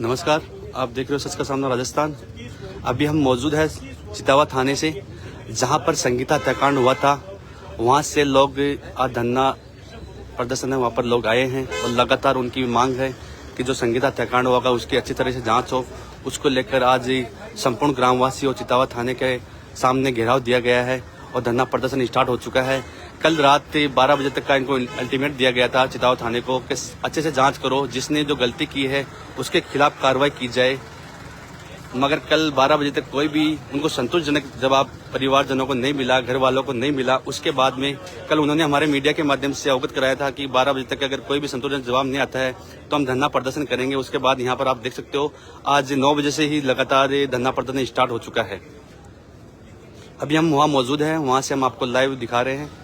नमस्कार, आप देख रहे हो सच का सामना राजस्थान। अभी हम मौजूद है चितावा थाने से, जहां पर संगीता हत्याकांड हुआ था। वहां से लोग आज धरना प्रदर्शन है, वहां पर लोग आए हैं और लगातार उनकी मांग है कि जो संगीता हत्याकांड होगा उसकी अच्छी तरह से जांच हो। उसको लेकर आज संपूर्ण ग्रामवासी और चितावा थाने के सामने घेराव दिया गया है और धरना प्रदर्शन स्टार्ट हो चुका है। कल रात 12 बजे तक का इनको अल्टीमेट दिया गया था चितावा थाने को कि अच्छे से जांच करो, जिसने जो गलती की है उसके खिलाफ कार्रवाई की जाए। मगर कल 12 बजे तक कोई भी उनको संतोषजनक जवाब परिवारजनों को नहीं मिला, घर वालों को नहीं मिला। उसके बाद में कल उन्होंने हमारे मीडिया के माध्यम से अवगत कराया था कि 12 बजे तक अगर कोई भी संतोषजनक जवाब नहीं आता है तो हम धरना प्रदर्शन करेंगे। उसके बाद यहाँ पर आप देख सकते हो आज 9 बजे से ही लगातार धरना प्रदर्शन स्टार्ट हो चुका है। अभी हम वहाँ मौजूद हैं, वहाँ से हम आपको लाइव दिखा रहे हैं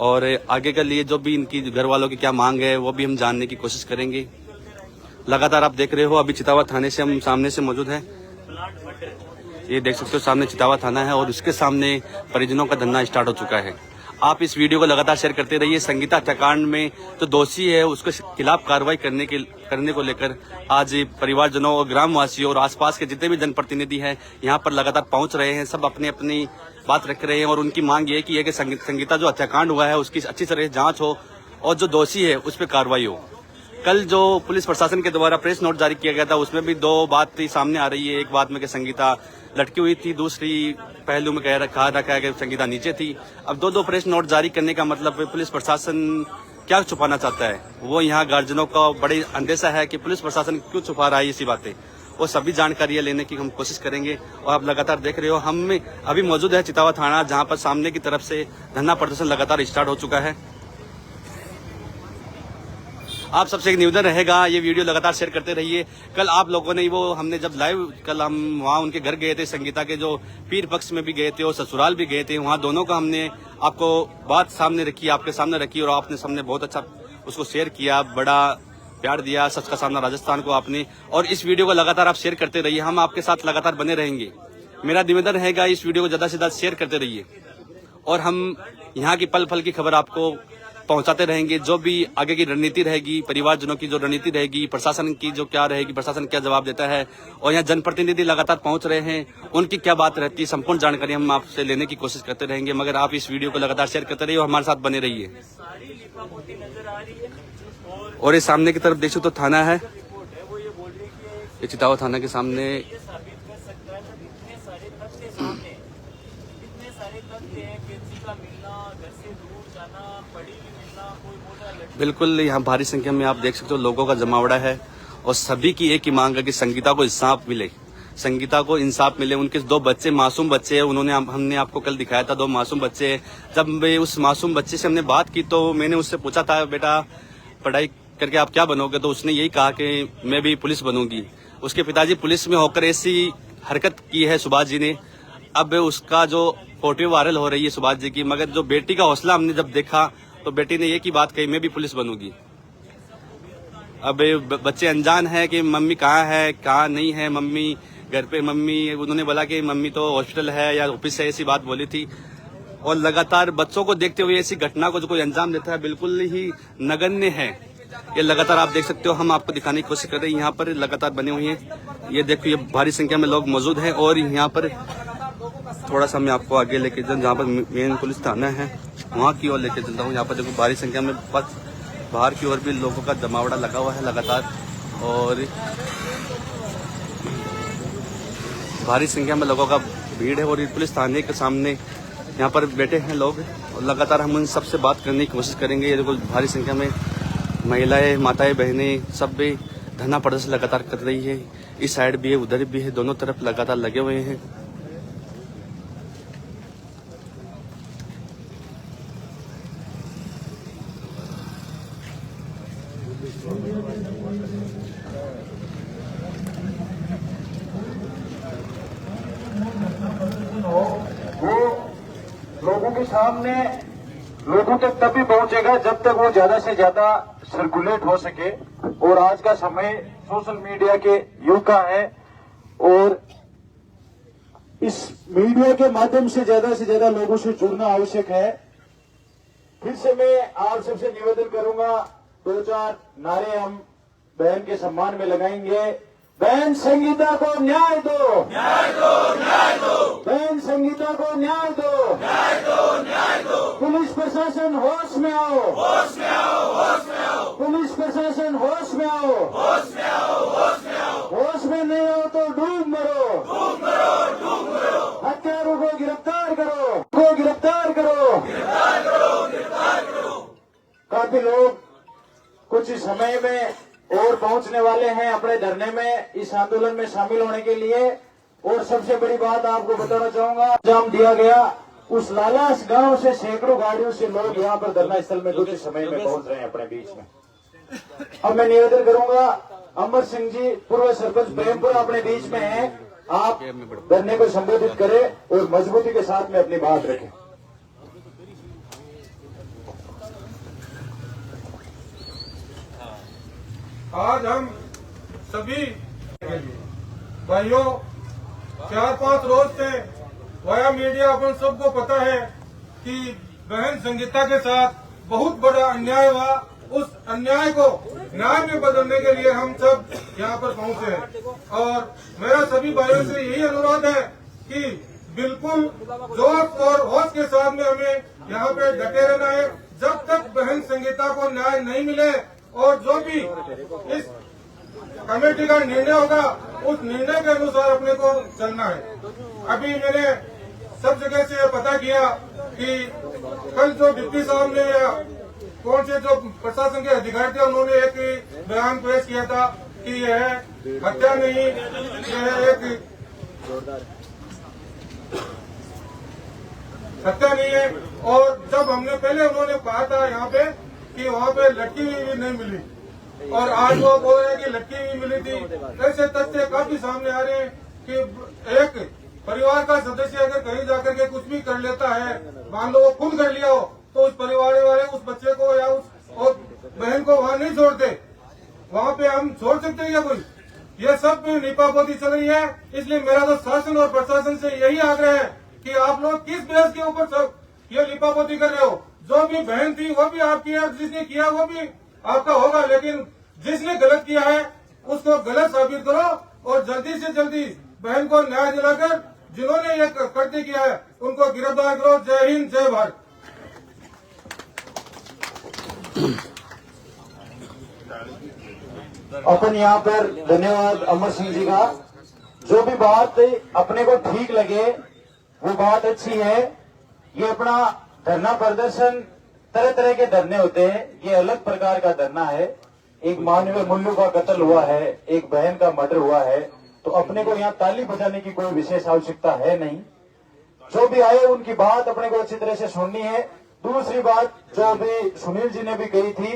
और आगे के लिए जो भी इनकी घर वालों की क्या मांग है वो भी हम जानने की कोशिश करेंगे। लगातार आप देख रहे हो अभी चितावा थाने से हम सामने से मौजूद हैं। ये देख सकते हो सामने चितावा थाना है और उसके सामने परिजनों का धरना स्टार्ट हो चुका है। आप इस वीडियो को लगातार शेयर करते रहिए। संगीता हत्याकांड में जो दोषी है उसके खिलाफ कार्रवाई करने को लेकर आज परिवारजनों और ग्रामवासियों और आसपास के जितने भी जनप्रतिनिधि हैं यहाँ पर लगातार पहुंच रहे हैं। सब अपनी अपनी बात रख रहे हैं और उनकी मांग ये कि संगीता जो हत्याकांड हुआ है उसकी अच्छी तरह जांच हो और जो दोषी है उस पर कार्रवाई हो। कल जो पुलिस प्रशासन के द्वारा प्रेस नोट जारी किया गया था उसमें भी दो बात सामने आ रही है। एक बात में कि संगीता लटकी हुई थी, दूसरी पहलू में कहा रखा है कि संगीता नीचे थी। अब दो प्रेस नोट जारी करने का मतलब पुलिस प्रशासन क्या छुपाना चाहता है? वो यहाँ गार्जियनों का बड़ी अंदेशा है कि पुलिस प्रशासन क्यों छुपा रहा है इसी बातें। वो सभी जानकारियां लेने की हम कोशिश करेंगे और आप लगातार देख रहे हो हम अभी मौजूद है चितावा थाना, जहाँ पर सामने की तरफ से धरना प्रदर्शन लगातार स्टार्ट हो चुका है। आप सबसे एक निवेदन रहेगा, ये वीडियो लगातार शेयर करते रहिए। कल आप लोगों ने हमने जब लाइव कल हम वहाँ उनके घर गए थे, संगीता के जो पीर पक्ष में भी गए थे और ससुराल भी गए थे, वहाँ दोनों का हमने आपको बात सामने रखी, आपके सामने रखी और आपने सामने बहुत अच्छा उसको शेयर किया, बड़ा प्यार दिया सच का सामना राजस्थान को आपने। और इस वीडियो को लगातार आप शेयर करते रहिए, हम आपके साथ लगातार बने रहेंगे। मेरा निवेदन रहेगा इस वीडियो को ज्यादा से ज्यादा शेयर करते रहिए और हम यहाँ की पल पल की खबर आपको पहुंचाते रहेंगे। जो भी आगे की रणनीति रहेगी, परिवारजनों की जो रणनीति रहेगी, प्रशासन की जो क्या रहेगी, प्रशासन क्या जवाब देता है और यहाँ जनप्रतिनिधि लगातार पहुंच रहे हैं, उनकी क्या बात रहती है, संपूर्ण जानकारी हम आपसे लेने की कोशिश करते रहेंगे। मगर आप इस वीडियो को लगातार शेयर करते रहिए और हमारे साथ बने रहिए। और ये सामने की तरफ देखो तो थाना है, ये चितावा थाना के सामने बिल्कुल यहाँ भारी संख्या में आप देख सकते हो लोगों का जमावड़ा है और सभी की एक ही मांग है कि संगीता को इंसाफ मिले, संगीता को इंसाफ मिले। उनके दो बच्चे, मासूम बच्चे हैं, हमने आपको कल दिखाया था, दो मासूम बच्चे हैं। जब उस मासूम बच्चे से हमने बात की तो मैंने उससे पूछा था बेटा पढ़ाई करके आप क्या बनोगे, तो उसने यही कहा कि मैं भी पुलिस बनूंगी। उसके पिताजी पुलिस में होकर ऐसी हरकत की है सुभाष जी ने। अब उसका जो फोटो वायरल हो रही है सुभाष जी की, मगर जो बेटी का हौसला हमने जब देखा तो बेटी ने एक ही बात कही, मैं भी पुलिस बनूंगी। अब बच्चे अनजान है कि मम्मी कहाँ है कहाँ नहीं है, मम्मी घर पे, मम्मी उन्होंने बोला कि मम्मी तो हॉस्पिटल है या ऑफिस है, ऐसी बात बोली थी। और लगातार बच्चों को देखते हुए ऐसी घटना को जो कोई अंजाम देता है बिल्कुल ही नगण्य है। ये लगातार आप देख सकते हो, हम आपको दिखाने की कोशिश कर रहे हैं। यहाँ पर लगातार बने हुए हैं, ये देखो, ये भारी संख्या में लोग मौजूद हैं। और यहाँ पर थोड़ा सा मैं आपको आगे लेके चलूँ, जहाँ पर मेन पुलिस थाना है वहाँ की ओर लेके चलता हूँ। यहाँ पर देखो भारी संख्या में बस बाहर की ओर भी लोगों का जमावड़ा लगा हुआ है लगातार और भारी संख्या में लोगों का भीड़ है। और पुलिस थाने के सामने यहाँ पर बैठे हैं लोग और लगातार हम उन सबसे बात करने की कोशिश करेंगे। ये देखो भारी संख्या में महिलाएं, माताएं, बहनें सब भी धरना प्रदर्शन लगातार कर रही है। इस साइड भी है, उधर भी है, दोनों तरफ लगातार लगे हुए हैं। वो लोगों के सामने लोगों तक तभी पहुंचेगा जब तक वो ज्यादा से ज्यादा सर्कुलेट हो सके। और आज का समय सोशल मीडिया के युग का है और इस मीडिया के माध्यम से ज्यादा लोगों से जुड़ना आवश्यक है। फिर से मैं आप सबसे निवेदन करूंगा, 2-4 नारे हम बहन के सम्मान में लगाएंगे। बहन संगीता को न्याय दो, न्याय दो, न्याय दो। बहन संगीता को न्याय दो, न्याय दो, न्याय दो। पुलिस प्रशासन होश में आओ, होश में आओ, होश में आओ। पुलिस प्रशासन होश में आओ, होश में आओ, होश में आओ। होश में नहीं हो तो डूब मरो, डूब मरो, डूब मरो। हत्यारों को गिरफ्तार करो, को गिरफ्तार करो, गिरफ्तार करो, गिरफ्तार करो। काफी लोग कुछ समय में और पहुंचने वाले हैं अपने धरने में, इस आंदोलन में शामिल होने के लिए। और सबसे बड़ी बात आपको बताना चाहूंगा, जाम दिया गया उस लालास गांव से सैकड़ों गाड़ियों से लोग यहाँ पर धरना स्थल में कुछ समय में पहुंच रहे हैं अपने बीच में। अब मैं निवेदन करूंगा, अमर सिंह जी पूर्व सरपंच प्रेमपुर अपने बीच में हैं, आप धरने को संबोधित करें और मजबूती के साथ में अपनी बात रखें। आज हम सभी भाइयों 4-5 रोज से वाया मीडिया अपन सबको पता है कि बहन संगीता के साथ बहुत बड़ा अन्याय हुआ। उस अन्याय को न्याय में बदलने के लिए हम सब यहाँ पर पहुंचे हैं और मेरा सभी भाइयों से यही अनुरोध है कि बिल्कुल जोश और होश के साथ में हमें यहाँ पे डटे रहना है जब तक बहन संगीता को न्याय नहीं मिले। और जो भी इस कमेटी का निर्णय होगा उस निर्णय के अनुसार अपने को चलना है। अभी मैंने सब जगह से पता किया कि कल जो डिप्टी साहब ने या कौन से जो प्रशासन के अधिकारी थे उन्होंने एक बयान पेश किया था कि यह हत्या नहीं, यह एक हत्या नहीं है। और जब हमने पहले उन्होंने कहा था यहाँ पे कि वहाँ पे लड़की भी नहीं मिली और आज वो बोल रहे हैं कि लड़की भी मिली थी। ऐसे तथ्य काफी सामने आ रहे हैं कि एक परिवार का सदस्य अगर कहीं जाकर के कुछ भी कर लेता है, मान लो वो खुद कर लिया हो, तो उस परिवार वाले उस बच्चे को या उस बहन को वहाँ नहीं छोड़ते। वहाँ पे हम छोड़ सकते हैं या कोई? ये सब नीपापोती चल रही है। इसलिए मेरा तो शासन और प्रशासन से यही आग्रह है कि आप लोग किस बेस के ऊपर सब ये लीपापोती कर रहे हो? जो भी बहन थी वो भी आपकी है, जिसने किया वो भी आपका होगा, लेकिन जिसने गलत किया है उसको गलत साबित करो और जल्दी से जल्दी बहन को न्याय दिलाकर जिन्होंने ये कृत्य किया है उनको गिरफ्तार करो। जय हिंद, जय भारत। अपन यहाँ पर धन्यवाद अमर सिंह जी का। जो भी बात अपने को ठीक लगे वो बात अच्छी है। ये अपना धरना प्रदर्शन तरह तरह के धरने होते हैं, ये अलग प्रकार का धरना है। एक मानवीय मूल्यों का कत्ल हुआ है, एक बहन का मर्डर हुआ है, तो अपने को यहाँ ताली बजाने की कोई विशेष आवश्यकता है नहीं। जो भी आए उनकी बात अपने को अच्छी तरह से सुननी है। दूसरी बात जो भी सुनील जी ने भी कही थी,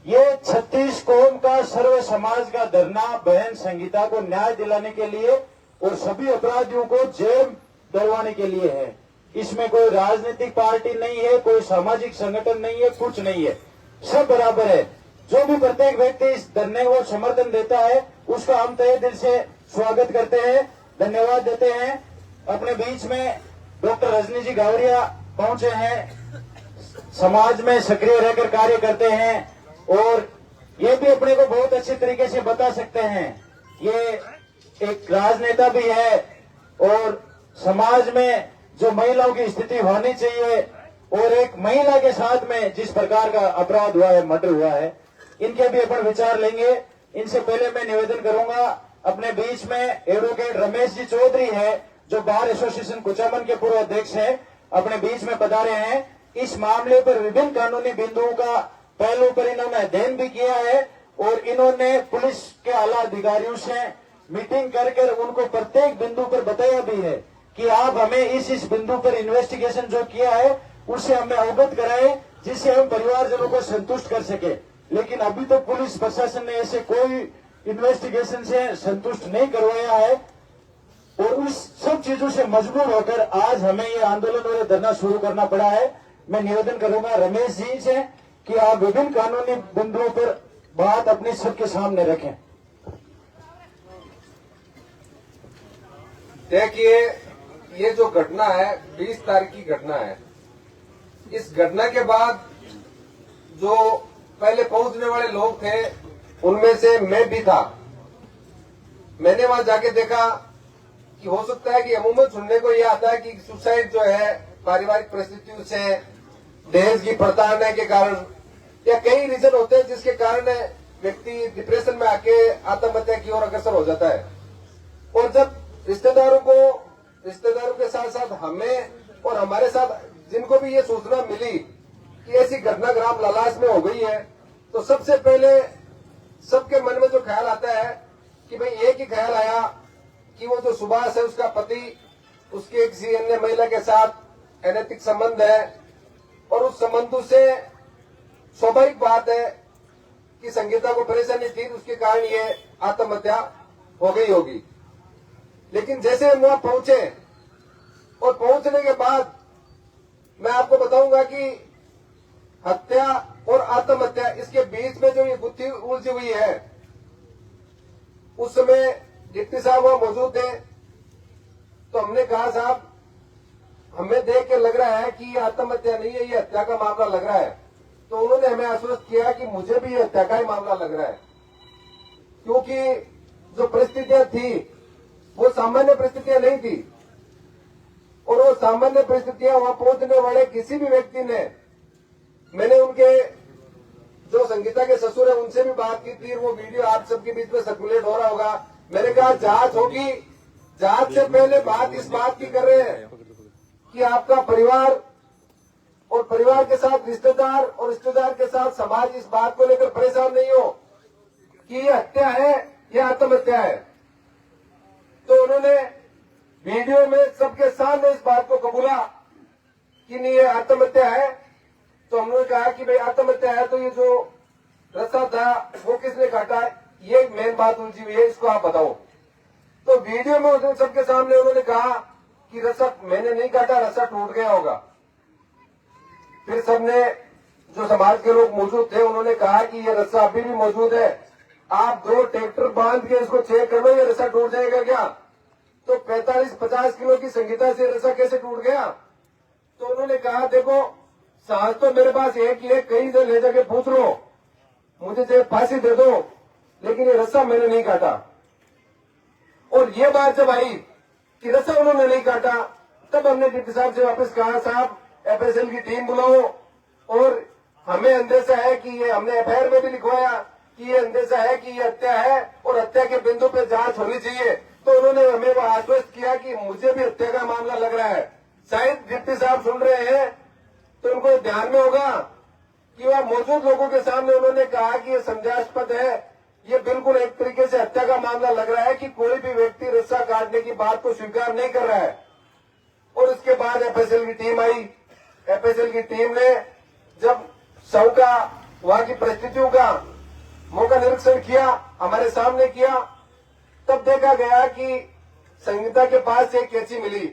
ये 36 कौम का सर्व समाज का धरना बहन संगीता को न्याय दिलाने के लिए और सभी अपराधियों को जेल डलवाने के लिए है। इसमें कोई राजनीतिक पार्टी नहीं है, कोई सामाजिक संगठन नहीं है, कुछ नहीं है, सब बराबर है। जो भी प्रत्येक व्यक्ति इस धरने को समर्थन देता है उसका हम तहे दिल से स्वागत करते हैं, धन्यवाद देते हैं। अपने बीच में डॉक्टर रजनी जी गावरिया पहुंचे हैं, समाज में सक्रिय रहकर कार्य करते हैं और ये भी अपने को बहुत अच्छी तरीके से बता सकते हैं। ये एक राजनेता भी है और समाज में जो महिलाओं की स्थिति होनी चाहिए और एक महिला के साथ में जिस प्रकार का अपराध हुआ है, मर्डर हुआ है, इनके भी अपन विचार लेंगे। इनसे पहले मैं निवेदन करूंगा, अपने बीच में एडवोकेट रमेश जी चौधरी है जो बार एसोसिएशन कुचामन के पूर्व अध्यक्ष हैं, अपने बीच में पधारे हैं। इस मामले पर विभिन्न कानूनी बिंदुओं का पहलू पर इन्होंने अध्ययन भी किया है और इन्होंने पुलिस के आला अधिकारियों से मीटिंग कर उनको प्रत्येक बिंदु पर बताया भी है कि आप हमें इस बिंदु पर इन्वेस्टिगेशन जो किया है उससे हमें अवगत कराएं जिससे हम परिवारजनों को संतुष्ट कर सके। लेकिन अभी तो पुलिस प्रशासन ने ऐसे कोई इन्वेस्टिगेशन से संतुष्ट नहीं करवाया है और उस सब चीजों से मजबूर होकर आज हमें ये आंदोलन और धरना शुरू करना पड़ा है। मैं निवेदन करूंगा रमेश जी से कि आप विभिन्न कानूनी बिंदुओं पर बात अपने सबके सामने रखें। देखिए, ये जो घटना है 20 तारीख की घटना है। इस घटना के बाद जो पहले पहुंचने वाले लोग थे उनमें से मैं भी था। मैंने वहां जाके देखा कि हो सकता है कि अमूमन सुनने को यह आता है कि सुसाइड जो है पारिवारिक परिस्थितियों से, दहेज की प्रताड़ना के कारण या कई रीजन होते हैं जिसके कारण व्यक्ति डिप्रेशन में आके आत्महत्या की ओर अग्रसर हो जाता है। और जब रिश्तेदारों के साथ साथ हमें और हमारे साथ जिनको भी ये सूचना मिली कि ऐसी घटना ग्राम लालास में हो गई है, तो सबसे पहले सबके मन में जो ख्याल आता है कि भाई एक ही ख्याल आया कि वो जो सुभाष है उसका पति उसके किसी अन्य महिला के साथ अनैतिक संबंध है और उस संबंध से स्वाभाविक बात है कि संगीता को परेशानी थी, उसके कारण ये आत्महत्या हो गई होगी। लेकिन जैसे हम वहां पहुंचे और पहुंचने के बाद मैं आपको बताऊंगा कि हत्या और आत्महत्या इसके बीच में जो ये गुत्थी उलझी हुई है, उस समय डिप्टी साहब वहां मौजूद थे। तो हमने कहा साहब हमें देख के लग रहा है कि ये आत्महत्या नहीं है, ये हत्या का मामला लग रहा है। तो उन्होंने हमें आश्वस्त किया कि मुझे भी ये हत्या का ही मामला लग रहा है, क्योंकि जो परिस्थितियां थी वो सामान्य परिस्थितियां नहीं थी और वो सामान्य परिस्थितियां वहां पहुंचने वाले किसी भी व्यक्ति ने, मैंने उनके जो संगीता के ससुर है उनसे भी बात की थी, वो वीडियो आप सबके बीच में सर्कुलेट हो रहा होगा। मैंने कहा जांच होगी, जांच से पहले बात इस बात की कर रहे हैं कि आपका परिवार और परिवार के साथ रिश्तेदार और रिश्तेदार के साथ समाज इस बात को लेकर परेशान नहीं हो कि ये हत्या है या आत्महत्या है। तो उन्होंने वीडियो में सबके सामने इस बात को कबूला कि नहीं ये आत्महत्या है। तो हमने कहा कि भाई आत्महत्या है तो ये जो रस्सा था वो किसने काटा, ये मेन बात उलझी हुई है, इसको आप बताओ। तो वीडियो में उसने सबके सामने उन्होंने कहा कि रस्सा मैंने नहीं काटा, रस्सा टूट गया होगा। फिर सबने जो समाज के लोग मौजूद थे उन्होंने कहा कि ये रस्सा अभी भी मौजूद है, आप 2 ट्रैक्टर बांध के इसको चेक कर लो, ये रस्सा टूट जाएगा क्या। तो 45-50 किलो की संगीता से रस्सा कैसे टूट गया। तो उन्होंने कहा देखो साहस तो मेरे पास एक ही है, कहीं से ले जाके पूछ लो, मुझे चाहे फांसी दे दो, लेकिन ये रस्सा मैंने नहीं काटा। और ये बात जब आई कि रस्सा उन्होंने नहीं काटा, तब हमने डिप्टी साहब से वापस कहा साहब एफएसएल की टीम बुलाओ और हमें अंदेशा है कि ये, हमने एफआईआर में भी लिखवाया कि ये अंदेशा है कि ये हत्या है और हत्या के बिंदु पे जांच होनी चाहिए। तो उन्होंने हमें वो आश्वस्त किया कि मुझे भी हत्या का मामला लग रहा है। शायद डिप्टी साहब सुन रहे हैं तो उनको ध्यान में होगा कि वह मौजूद लोगों के सामने उन्होंने कहा कि ये संदेहास्पद है, ये बिल्कुल एक तरीके से हत्या का मामला लग रहा है कि कोई भी व्यक्ति रस्सा काटने की बात को स्वीकार नहीं कर रहा है। और उसके बाद एफएसएल की टीम आई। एफएसएल की टीम ने जब शव का वहां की परिस्थितियों का मौका निरीक्षण किया, हमारे सामने किया, तब देखा गया कि संगीता के पास एक कैंची मिली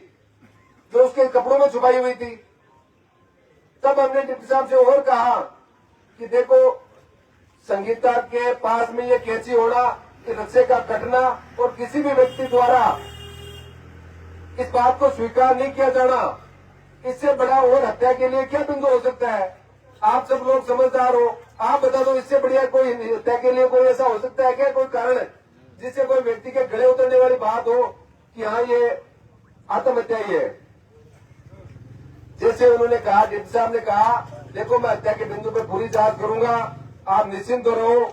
जो उसके कपड़ों में छुपाई हुई थी। तब हमने डिप्टी साहब से और कहा कि देखो संगीता के पास में ये कैंची होना, रस्से का कटना और किसी भी व्यक्ति द्वारा इस बात को स्वीकार नहीं किया जाना, इससे बड़ा और हत्या के लिए क्या बिंदु हो सकता है। आप सब लोग समझदार हो, आप बता दो इससे बढ़िया कोई हत्या के लिए कोई ऐसा हो सकता है क्या, कोई कारण जिससे कोई व्यक्ति के गले उतरने वाली बात हो कि हाँ ये आत्महत्या ही है। जैसे उन्होंने कहा, डिप्टी साहब ने कहा देखो मैं हत्या के बिंदु पे पूरी जांच करूंगा, आप निश्चिंत रहो,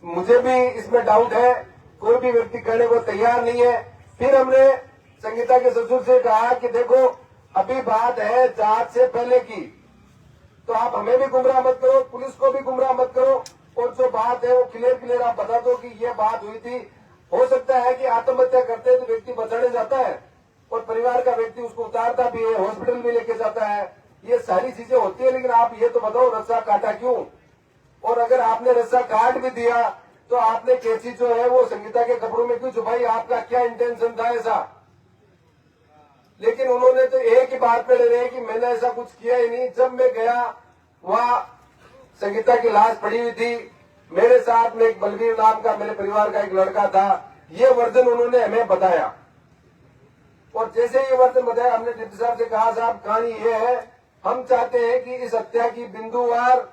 मुझे भी इसमें डाउट है, कोई भी व्यक्ति करने को तैयार नहीं है। फिर हमने संगीता के ससुर से कहा कि देखो अभी बात है जांच से पहले की, तो आप हमें भी गुमराह मत करो, पुलिस को भी गुमराह मत करो, और जो बात है वो क्लियर आप बता दो कि ये बात हुई थी। हो सकता है कि आत्महत्या करते हैं तो व्यक्ति बचाने जाता है और परिवार का व्यक्ति उसको उतारता भी है, हॉस्पिटल भी लेके जाता है, ये सारी चीजें होती है। लेकिन आप ये तो बताओ रस्सा काटा क्यों, और अगर आपने रस्सा काट भी दिया तो आपने कैंची जो है वो संगीता के कपड़ों में क्यों छुपाई, आपका क्या इंटेंशन था ऐसा। लेकिन उन्होंने तो एक ही बात पे रहे कि मैंने ऐसा कुछ किया ही नहीं। जब मैं गया वहां संगीता की लाश पड़ी हुई थी, मेरे साथ में एक बलवीर नाम का मेरे परिवार का एक लड़का था, ये वर्जन उन्होंने हमें बताया। और जैसे ये वर्जन बताया हमने डिप्टी साहब से कहा साहब कहानी ये है, हम चाहते हैं कि इस हत्या की बिंदुवार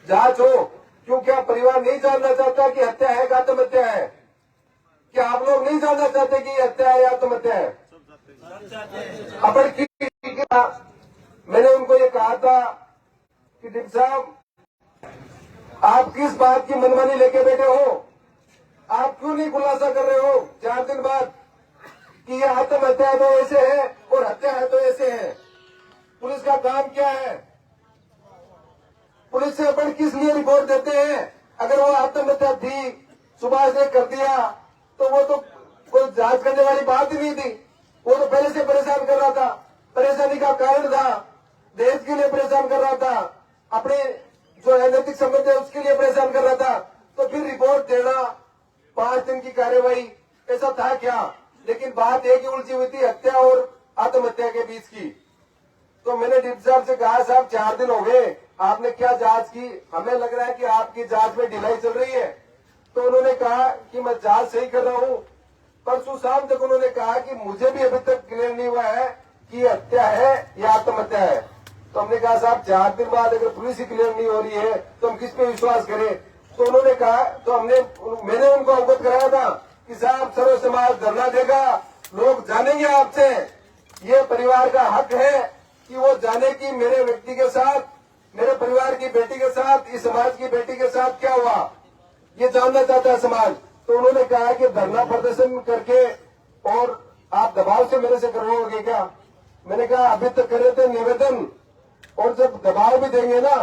जांच हो, क्यों क्या परिवार नहीं जानना चाहता कि हत्या है कि आत्महत्या है? क्या आप लोग नहीं जानना चाहते कि हत्या है या आत्महत्या है? अपन की मैंने उनको ये कहा था कि डिप्टी साहब, आप किस बात की मनमानी लेके बैठे हो? आप क्यों नहीं खुलासा कर रहे हो 4 दिन बाद कि ये आत्महत्या तो ऐसे है और हत्या है तो ऐसे है? पुलिस का काम क्या है? पुलिस से अपन किस लिए रिपोर्ट देते हैं? अगर वो आत्महत्या थी, सुभाष ने कर दिया, तो वो तो कोई जांच करने वाली बात ही नहीं थी। वो तो पहले से परेशान कर रहा था, परेशानी का कारण था, देश के लिए परेशान कर रहा था, अपने जो अनैतिक संबंध है उसके लिए परेशान कर रहा था। तो फिर रिपोर्ट देना, 5 दिन की कार्यवाही, ऐसा था क्या? लेकिन बात एक ही उलझी हुई थी हत्या और आत्महत्या के बीच की। तो मैंने डिप्टी साहब से कहा, साहब 4 दिन हो गए, आपने क्या जांच की? हमें लग रहा है कि आपकी जांच में ढिलाई चल रही है। तो उन्होंने कहा कि मैं जांच सही कर रहा हूं। परसों शाम तक उन्होंने कहा कि मुझे भी अभी तक क्लियर नहीं हुआ है कि हत्या है या आत्महत्या है। तो हमने कहा, साहब 4 दिन बाद अगर पुलिस ही क्लियर नहीं हो रही है तो हम किस पे विश्वास करें? तो उन्होंने कहा, तो मैंने उनको अवगत कराया था कि साहब सर्व समाज धरना देगा, लोग जानेंगे आपसे। ये परिवार का हक है कि वो जाने की मेरे व्यक्ति के साथ, मेरे परिवार की बेटी के साथ, इस समाज की बेटी के साथ क्या हुआ, ये जानना चाहता है समाज। तो उन्होंने कहा कि धरना प्रदर्शन करके और आप दबाव से मेरे से करवाओगे क्या? मैंने कहा अभी तक करे थे निवेदन, और जब दबाव भी देंगे ना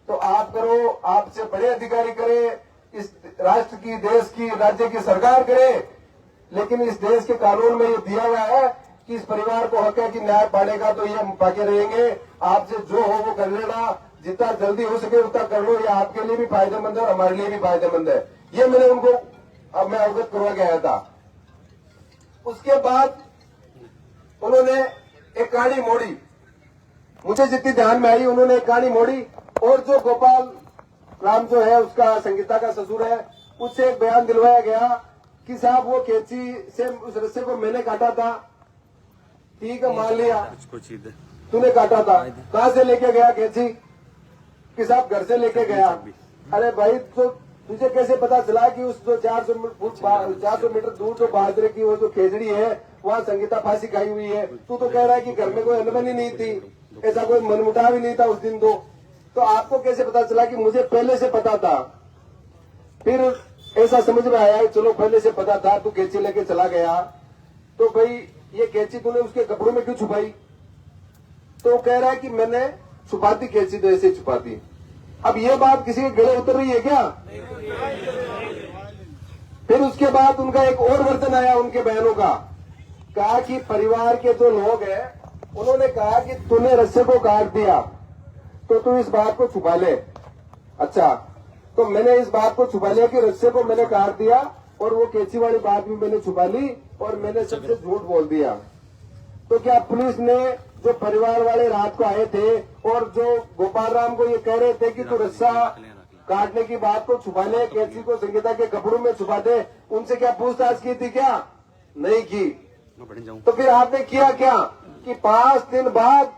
तो आप करो, आपसे बड़े अधिकारी करे, इस राष्ट्र की, देश की, राज्य की सरकार करे। लेकिन इस देश के कानून में ये दिया हुआ है कि इस परिवार को हक है कि न्याय पाएगा तो ये पाके रहेंगे। आपसे जो हो वो कर लेना, जितना जल्दी हो सके उतना कर लो, ये आपके लिए भी फायदेमंद है और हमारे लिए भी फायदेमंद है। ये मैंने उनको अब मैं अवगत करवा के आया था। उसके बाद उन्होंने एक कहानी मोड़ी, मुझे जितनी ध्यान में आई उन्होंने एक कहानी मोड़ी, और जो गोपाल राम जो है उसका संगीता का ससुर है, उससे एक बयान दिलवाया गया कि साहब वो कैंची से उस रस्से को मैंने काटा था। ठीक है, मान लिया तूने काटा था, कहां से लेके गया कैंची? कि साहब घर से लेके गया। अरे भाई, तो तुझे कैसे पता चला कि उस जो 400 मीटर दूर जो बाजरे की वो जो खेजड़ी है वहाँ संगीता फांसी खाई हुई है? तू तो कह रहा है कि घर में कोई अनबनी नहीं थी, ऐसा कोई मनमुटाव ही नहीं था उस दिन। तो आपको कैसे पता चला? कि मुझे पहले से पता था। फिर ऐसा समझ में आया, चलो पहले से पता था, तू कैंची लेके चला गया, तो भाई ये कैंची तूने उसके कपड़ों में क्यों छुपाई? तो कह रहा है कि मैंने छुपा दी कैंची, तो ऐसे छुपा दी। अब ये बात किसी के गले उतर रही है क्या? फिर उसके बाद उनका एक और वर्जन आया उनके बहनों का, कहा कि परिवार के जो लोग हैं उन्होंने कहा कि तूने रस्से को काट दिया तो तू इस बात को छुपा ले। अच्छा, तो मैंने इस बात को छुपा लिया कि रस्से को मैंने काट दिया और वो कैंची वाली बात भी मैंने छुपा ली और मैंने सबसे झूठ बोल दिया। तो क्या पुलिस ने, जो परिवार वाले रात को आए थे और जो गोपाल राम को ये कह रहे थे कि तू रस्सा काटने की बात को छुपा ले, कैंची को संगीता के कपड़ों में छुपा दे, उनसे क्या पूछताछ की थी? क्या नहीं की? तो फिर आपने किया क्या कि 5 दिन बाद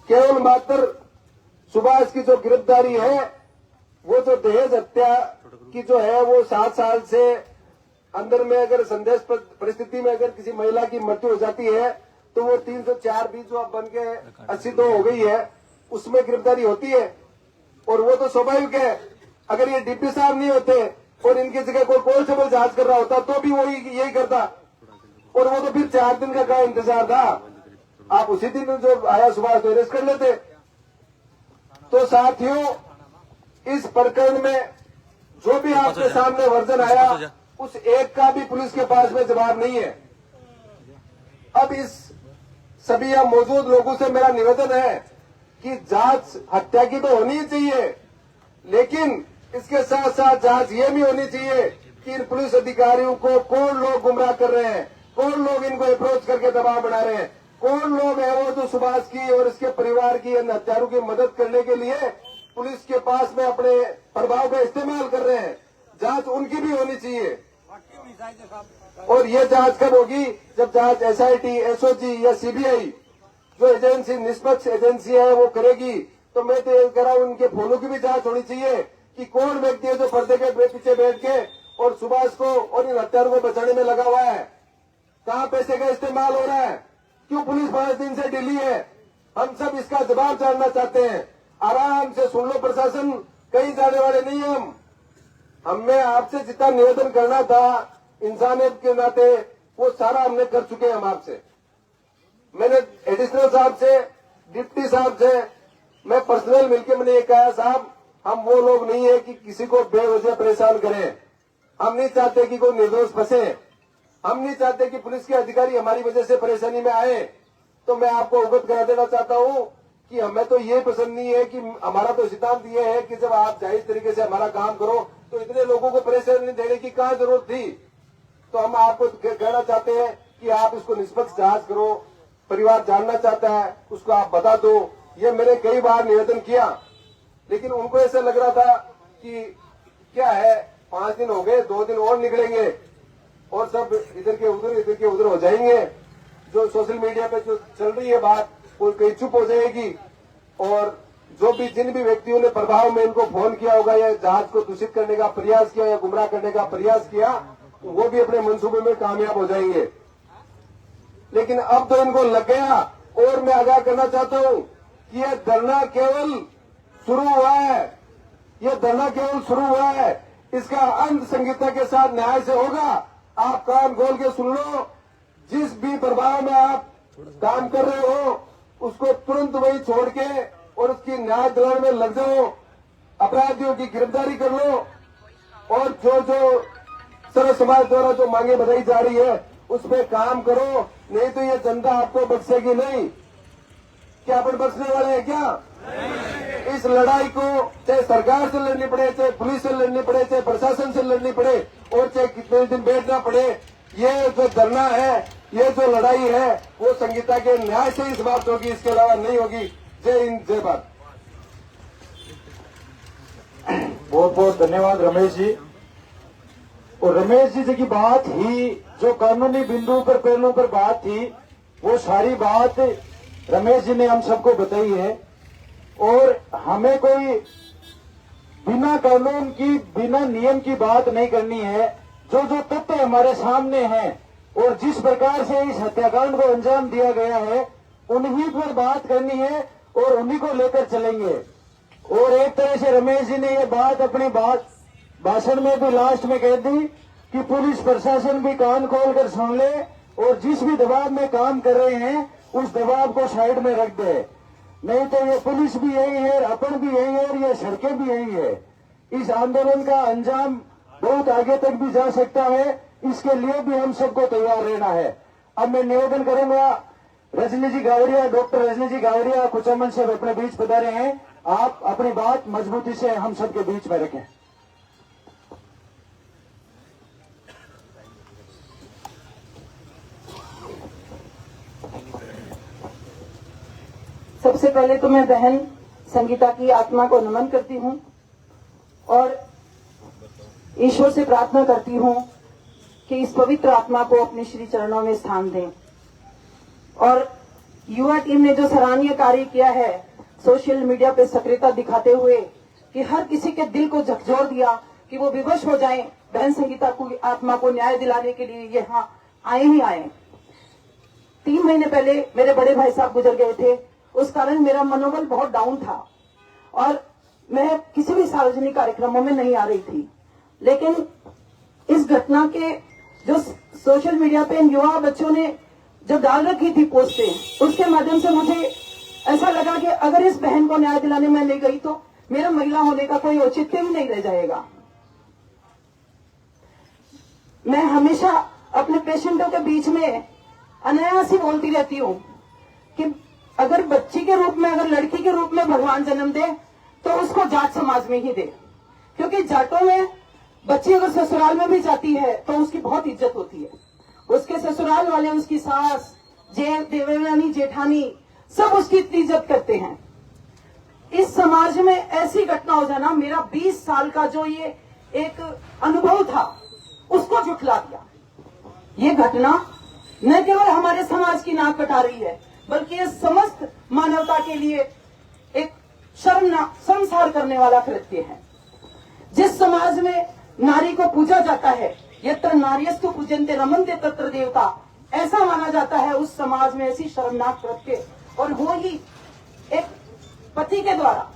केवल मात्र सुभाष की जो गिरफ्तारी है, वो जो दहेज हत्या की जो है वो 7 साल से अंदर में अगर संदेश परिस्थिति में अगर किसी महिला की मृत्यु हो जाती है तो वो 304 भी जो अब बन के 82 हो गई है, उसमें गिरफ्तारी होती है। और वो तो स्वाभाविक है, अगर ये डीपी साहब नहीं होते और इनकी जगह कोई कांस्टेबल जांच कर रहा होता तो भी वो यही करता, और वो तो फिर 4 दिन का क्या इंतजार था? आप उसी दिन जो आया सुभाष तो अरेस्ट कर लेते। तो साथियों, इस प्रकरण में जो भी आपके सामने वर्जन आया, उस एक का भी पुलिस के पास में जवाब नहीं है। अब इस सभी यहाँ मौजूद लोगों से मेरा निवेदन है कि जांच हत्या की तो होनी ही चाहिए, लेकिन इसके साथ साथ जांच ये भी होनी चाहिए कि इन पुलिस अधिकारियों को कौन लोग गुमराह कर रहे हैं, कौन लोग इनको अप्रोच करके दबाव बना रहे हैं, कौन लोग हैं वो जो सुभाष की और इसके परिवार की इन हत्यारों की मदद करने के लिए पुलिस के पास में अपने प्रभाव का इस्तेमाल कर रहे हैं। जांच उनकी भी होनी चाहिए। और ये जांच कब होगी? जब जांच एसआईटी, एसओजी या सीबीआई जो एजेंसी, निष्पक्ष एजेंसी है, वो करेगी। तो मैं तो ये कह रहा हूं, उनके फोनों की भी जांच होनी चाहिए कि कौन व्यक्ति है जो पर्दे के पीछे बैठ के और सुभाष को और इन हत्यारों को बचाने में लगा हुआ है। कहां पैसे का इस्तेमाल हो रहा है, क्यों पुलिस 5 दिन से ढीली है, हम सब इसका जवाब जानना चाहते हैं। आराम से सुन लो प्रशासन, कहीं जाने वाले नहीं हम। हमें आपसे जितना निवेदन करना था इंसानियत के नाते वो सारा हमने कर चुके हैं हम आपसे। मैंने एडिशनल साहब से, डिप्टी साहब से मैं पर्सनल मिलकर मैंने ये कहा, साहब हम वो लोग नहीं है कि किसी को बेवजह परेशान करें। हम नहीं चाहते कि कोई निर्दोष फंसे, हम नहीं चाहते कि पुलिस के अधिकारी हमारी वजह से परेशानी में आए। तो मैं आपको अवगत करा देना चाहता हूं कि हमें तो ये पसंद नहीं है कि हमारा तो सिद्धांत ये है कि जब आप जायज तरीके से हमारा काम करो तो इतने लोगों को परेशानी देने की कहां जरूरत थी। तो हम आपको कहना चाहते हैं कि आप इसको निष्पक्ष जांच करो, परिवार जानना चाहता है उसको आप बता दो। ये मैंने कई बार निवेदन किया, लेकिन उनको ऐसा लग रहा था कि क्या है 5 दिन हो गए, 2 दिन और निकलेंगे और सब इधर के उधर हो जाएंगे। जो सोशल मीडिया पे जो चल रही है बात वो कहीं चुप हो जाएगी। और जो भी जिन भी व्यक्तियों ने प्रभाव में इनको फोन किया होगा या जहाज को दूषित करने का प्रयास किया या गुमराह करने का प्रयास किया, वो भी अपने मंसूबे में कामयाब हो जाएंगे। लेकिन अब तो इनको लग गया। और मैं आगाह करना चाहता हूं कि यह धरना केवल शुरू हुआ है, यह धरना केवल शुरू हुआ है। इसका अंत संहिता के साथ न्याय से होगा। आप कान खोल के सुन लो, जिस भी प्रभाव में आप काम कर रहे हो उसको तुरंत वही छोड़ के और उसकी न्याय दिलाने में लग जाओ, अपराधियों की गिरफ्तारी कर लो। और जो जो सर्व समाज द्वारा जो मांगे बताई जा रही है उस पर काम करो, नहीं तो ये जनता आपको बख्शेगी नहीं। क्या अपन बख्शने वाले हैं क्या? इस लड़ाई को चाहे सरकार से लड़नी पड़े, चाहे पुलिस से लड़नी पड़े, चाहे प्रशासन से लड़नी पड़े और चाहे कितने दिन बैठना पड़े, ये जो धरना है, ये जो लड़ाई है वो संहिता के न्याय से ही समाप्त होगी, इसके अलावा नहीं होगी। जय हिंद, जय भारत। बहुत बहुत धन्यवाद रमेश जी। और रमेश जी की बात ही जो कानूनी बिंदु पर पहलुओं पर बात थी वो सारी बात रमेश जी ने हम सबको बताई है। और हमें कोई बिना कानून की, बिना नियम की बात नहीं करनी है। जो जो तथ्य हमारे सामने हैं और जिस प्रकार से इस हत्याकांड को अंजाम दिया गया है उन्हीं पर बात करनी है और उन्हीं को लेकर चलेंगे। और एक तरह से रमेश जी ने ये बात अपनी भाषण में भी लास्ट में कह दी कि पुलिस प्रशासन भी कान खोलकर सुन ले और जिस भी दबाव में काम कर रहे हैं उस दबाव को साइड में रख दे। नहीं तो ये पुलिस भी यही है, अपन भी यही है और ये सड़कें भी यही है। इस आंदोलन का अंजाम बहुत आगे तक भी जा सकता है, इसके लिए भी हम सबको तैयार रहना है। अब मैं निवेदन करूंगा, रजनी जी गावड़िया, डॉक्टर रजनी जी गावड़िया कुचामन से अपने बीच पधारे हैं। आप अपनी बात मजबूती से हम सबके बीच में रखें। सबसे पहले तो मैं बहन संगीता की आत्मा को नमन करती हूं और ईश्वर से प्रार्थना करती हूं कि इस पवित्र आत्मा को अपने श्री चरणों में स्थान दें। और युवा टीम ने जो सराहनीय कार्य किया है, सोशल मीडिया पे सक्रियता दिखाते हुए कि हर किसी के दिल को झकझोर दिया कि वो विवश हो जाएं, बहन संगीता को आत्मा को न्याय दिलाने के लिए यहाँ आए ही आए। 3 महीने पहले मेरे बड़े भाई साहब गुजर गए थे, उस कारण मेरा मनोबल बहुत डाउन था और मैं किसी भी सार्वजनिक कार्यक्रमों में नहीं आ रही थी। लेकिन इस घटना के जो सोशल मीडिया पे युवा बच्चों ने जो डाल रखी थी पोस्टें, उसके माध्यम से मुझे ऐसा लगा कि अगर इस बहन को न्याय दिलाने में नहीं गई तो मेरा महिला होने का कोई औचित्य ही नहीं रह जाएगा। मैं हमेशा अपने पेशेंटों के बीच में अनायास ही बोलती रहती हूँ कि अगर बच्ची के रूप में, अगर लड़की के रूप में भगवान जन्म दे तो उसको जाट समाज में ही दे, क्योंकि जाटों में बच्ची अगर ससुराल में भी जाती है तो उसकी बहुत इज्जत होती है। उसके ससुराल वाले, उसकी सास, देवरानी, जेठानी सब उसकी इतनी इज्जत करते हैं। इस समाज में ऐसी घटना हो जाना, मेरा 20 साल का जो ये एक अनुभव था उसको झुठला दिया। ये घटना न केवल हमारे समाज की नाक कटा रही है बल्कि ये समस्त मानवता के लिए एक शर्मसार करने वाला कृत्य है। जिस समाज में नारी को पूजा जाता है, यत्र नार्यस्तु पूजन्ते रमन्ते तत्र देवता, ऐसा माना जाता है, उस समाज में ऐसी शर्मनाक कृत्य, और वो ही एक पति के द्वारा।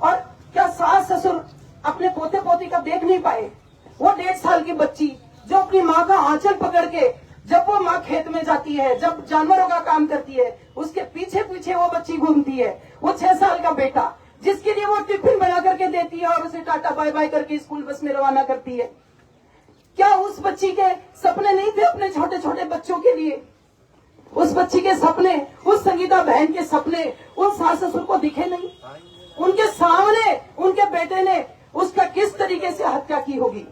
और क्या सास ससुर अपने पोते पोती का देख नहीं पाए? वो 1.5 साल की बच्ची जो अपनी माँ का आंचल पकड़ के, जब वो माँ खेत में जाती है, जब जानवरों का काम करती है, उसके पीछे पीछे वो बच्ची घूमती है। वो 6 साल का बेटा जिसके लिए वो टिफिन बना करके देती है और उसे टाटा बाय बाय करके स्कूल बस में रवाना करती है। क्या उस बच्ची के सपने नहीं थे अपने छोटे छोटे बच्चों के लिए? उस बच्ची के सपने, उस संगीता बहन के सपने उन सास ससुर को दिखे नहीं? उनके सामने उनके बेटे ने उसका किस तरीके से हत्या की होगी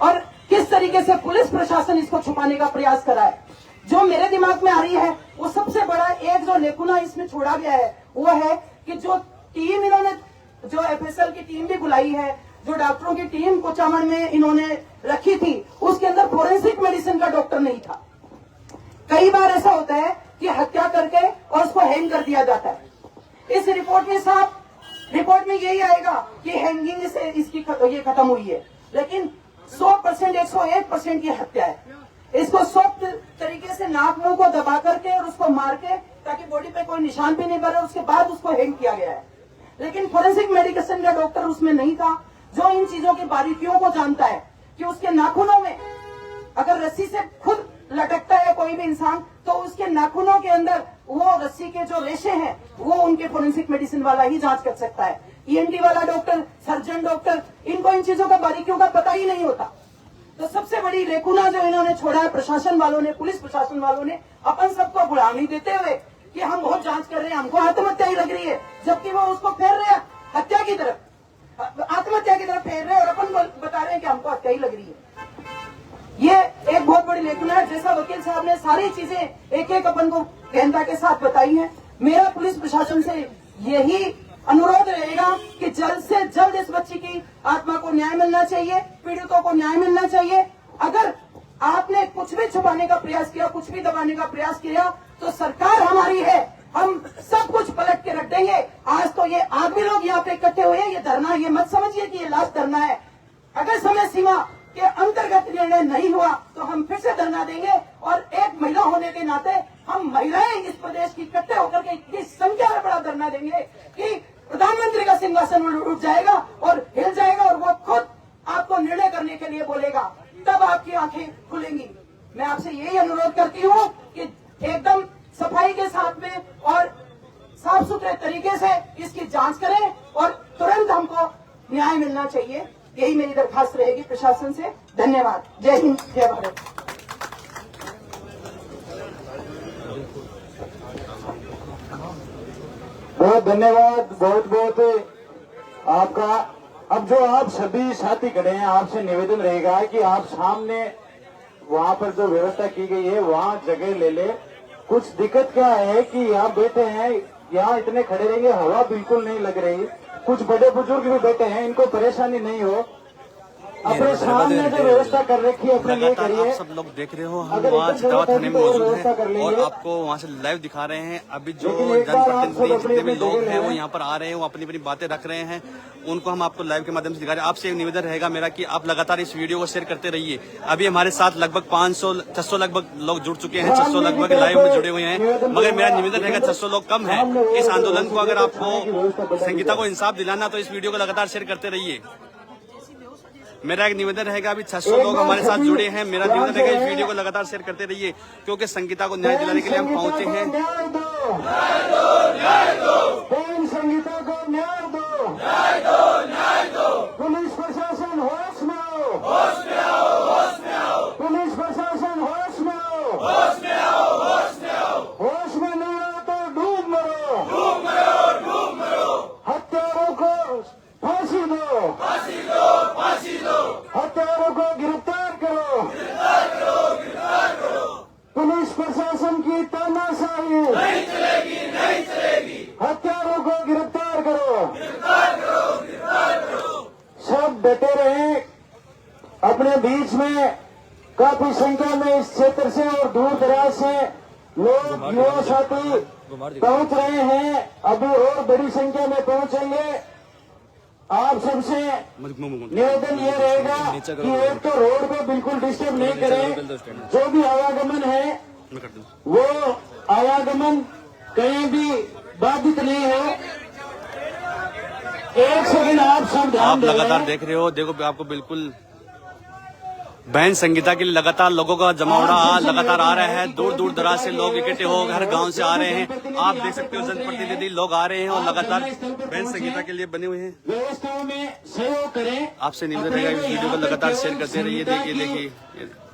और किस तरीके से पुलिस प्रशासन इसको छुपाने का प्रयास करा है। जो मेरे दिमाग में आ रही है, वो सबसे बड़ा एक जो लेकुना इसमें छोड़ा गया है, वो है कि जो टीम इन्होंने, जो एफएसएल की टीम भी बुलाई है, जो डॉक्टरों की टीम कोचामन में इन्होंने रखी थी, उसके अंदर फोरेंसिक मेडिसिन का डॉक्टर नहीं था। कई बार ऐसा होता है कि हत्या करके और उसको हैंग कर दिया जाता है। इस रिपोर्ट में साफ, रिपोर्ट में यही आएगा कि हैंगिंग से इसकी ये खत्म हुई है, लेकिन 100%, 101% की हत्या है। इसको सॉफ्ट तरीके से नाक मुंह को दबा करके और उसको मार के, ताकि बॉडी पे कोई निशान भी नहीं बने, उसके बाद उसको हैंग किया गया है। लेकिन फोरेंसिक मेडिसिन का डॉक्टर उसमें नहीं था, जो इन चीजों की बारीकियों को जानता है कि उसके नाखूनों में अगर रस्सी से खुद लटकता है कोई भी इंसान, तो उसके नाखूनों के अंदर वो रस्सी के जो रेशे हैं, वो उनके फोरेंसिक मेडिसिन वाला ही जांच कर सकता है। ईएनटी वाला डॉक्टर, सर्जन डॉक्टर, इनको इन चीजों का बारीकियों का पता ही नहीं होता। तो सबसे बड़ी लेकुना जो इन्होंने छोड़ा है प्रशासन वालों ने, पुलिस प्रशासन वालों ने, अपन सबको गुलामी देते हुए कि हम बहुत जांच कर रहे हैं, हमको आत्महत्या ही लग रही है, जबकि वो उसको फेर रहे हैं हत्या की तरफ, आत्महत्या की तरफ फेर रहे हैं, और अपन बता रहे हैं कि हमको हत्या ही लग रही है। ये एक बहुत बड़ी लेकुना है। जैसा वकील साहब ने सारी चीजें एक एक अपन को गहनता के साथ बताई है, मेरा पुलिस प्रशासन से यही अनुरोध रहेगा कि जल्द से जल्द इस बच्ची की आत्मा को न्याय मिलना चाहिए, पीड़ितों को न्याय मिलना चाहिए। अगर आपने कुछ भी छुपाने का प्रयास किया, कुछ भी दबाने का प्रयास किया, तो सरकार हमारी है, हम सब कुछ पलट के रख देंगे। आज तो ये आदमी लोग यहाँ पे इकट्ठे हुए हैं, ये धरना, ये मत समझिए कि ये लास्ट धरना है। अगर समय सीमा के अंतर्गत निर्णय नहीं हुआ तो हम फिर से धरना देंगे, और एक महिला होने के नाते हम महिलाएं इस प्रदेश की इकट्ठे होकर के इतनी संख्या में बड़ा धरना देंगे कि प्रधानमंत्री का सिंहासन उठ जाएगा और हिल जाएगा, और वो खुद आपको निर्णय करने के लिए बोलेगा, तब आपकी आंखें खुलेंगी। मैं आपसे यही अनुरोध करती हूँ कि एकदम सफाई के साथ में और साफ सुथरे तरीके से इसकी जांच करें और तुरंत हमको न्याय मिलना चाहिए। यही मेरी दरखास्त रहेगी प्रशासन से। धन्यवाद। जय हिंद, जय भारत। बहुत धन्यवाद, बहुत बहुत आपका। अब जो आप सभी साथी खड़े हैं, आपसे निवेदन रहेगा कि आप सामने वहां पर जो व्यवस्था की गई है वहां जगह ले ले। कुछ दिक्कत क्या है कि यहाँ बैठे हैं, यहाँ इतने खड़े रहेंगे, हवा बिल्कुल नहीं लग रही। कुछ बड़े बुजुर्ग भी बैठे हैं, इनको परेशानी नहीं हो। अपने सामने जो व्यवस्था कर रखी है अपने लिए करिए। आप सब लोग देख रहे हो, हम वहाँ चितवा थाने में मौजूद हैं और आपको वहाँ से लाइव दिखा रहे हैं। अभी जो जनप्रतिनिधि जितने भी लोग हैं वो यहाँ पर आ रहे हैं, वो अपनी अपनी बातें रख रहे हैं, उनको हम आपको लाइव के माध्यम से दिखा रहे हैं। आपसे एक निवेदन रहेगा मेरा कि आप लगातार इस वीडियो को शेयर करते रहिए। अभी हमारे साथ लगभग 500-600 लगभग लोग जुड़ चुके हैं, 600 लगभग लाइव में जुड़े हुए हैं, मगर मेरा निवेदन रहेगा 600 लोग कम है। इस आंदोलन को अगर आपको संगीता को इंसाफ दिलाना तो इस वीडियो को लगातार शेयर करते रहिए। मेरा एक निवेदन रहेगा, अभी 600 लोग हमारे साथ जुड़े हैं, मेरा निवेदन रहेगा इस वीडियो को लगातार शेयर करते रहिए, क्योंकि संगीता को न्याय दिलाने के लिए हम पहुंचे हैं। न्याय दो, संगीता को न्याय दो, न्याय दो। पुलिस प्रशासन होश में आओ, होश में आओ, होश में आओ। पुलिस प्रशासन होश में आओ, होश में आओ, होश में आओ। होश में नहीं आओ तो डूब मरो, डूब मरो, डूब मरो। हत्यारों को फांसी दो, फांसी दो, फांसी दो। हत्यारों को गिरफ्तार करो, गिरफ्तार करो, गिरफ्तार करो। पुलिस प्रशासन की तानाशाही नहीं चलेगी, नहीं चलेगी। हत्यारों को गिरफ्तार करो, गिरफ्तार करो, गिरफ्तार करो। सब डटे रहे। अपने बीच में काफी संख्या में इस क्षेत्र से और दूर दराज से लोग, युवा साथी पहुंच रहे हैं। अभी और बड़ी संख्या में पहुंचेंगे। आप सबसे निवेदन ये रहेगा कि एक तो रोड को बिल्कुल डिस्टर्ब नहीं करें, जो भी आवागमन है वो आवागमन कहीं भी बाधित नहीं हो। एक सेकंड आप सब ध्यान आप दें। लगातार देख रहे हो, देखो आपको बिल्कुल बहन संगीता के लिए लगातार लोगों का जमावड़ा लगातार आ रहा है। दूर दूर दराज से लोग इकट्ठे हो हर गांव से आ रहे हैं। आप देख सकते हो जनप्रतिनिधि लोग आ रहे हैं और लगातार बहन संगीता के लिए बने हुए हैं। व्यवस्थाओं में सहयोग करें। आपसे निवेदन रहेगा इस वीडियो को लगातार शेयर करते रहिए। देखिए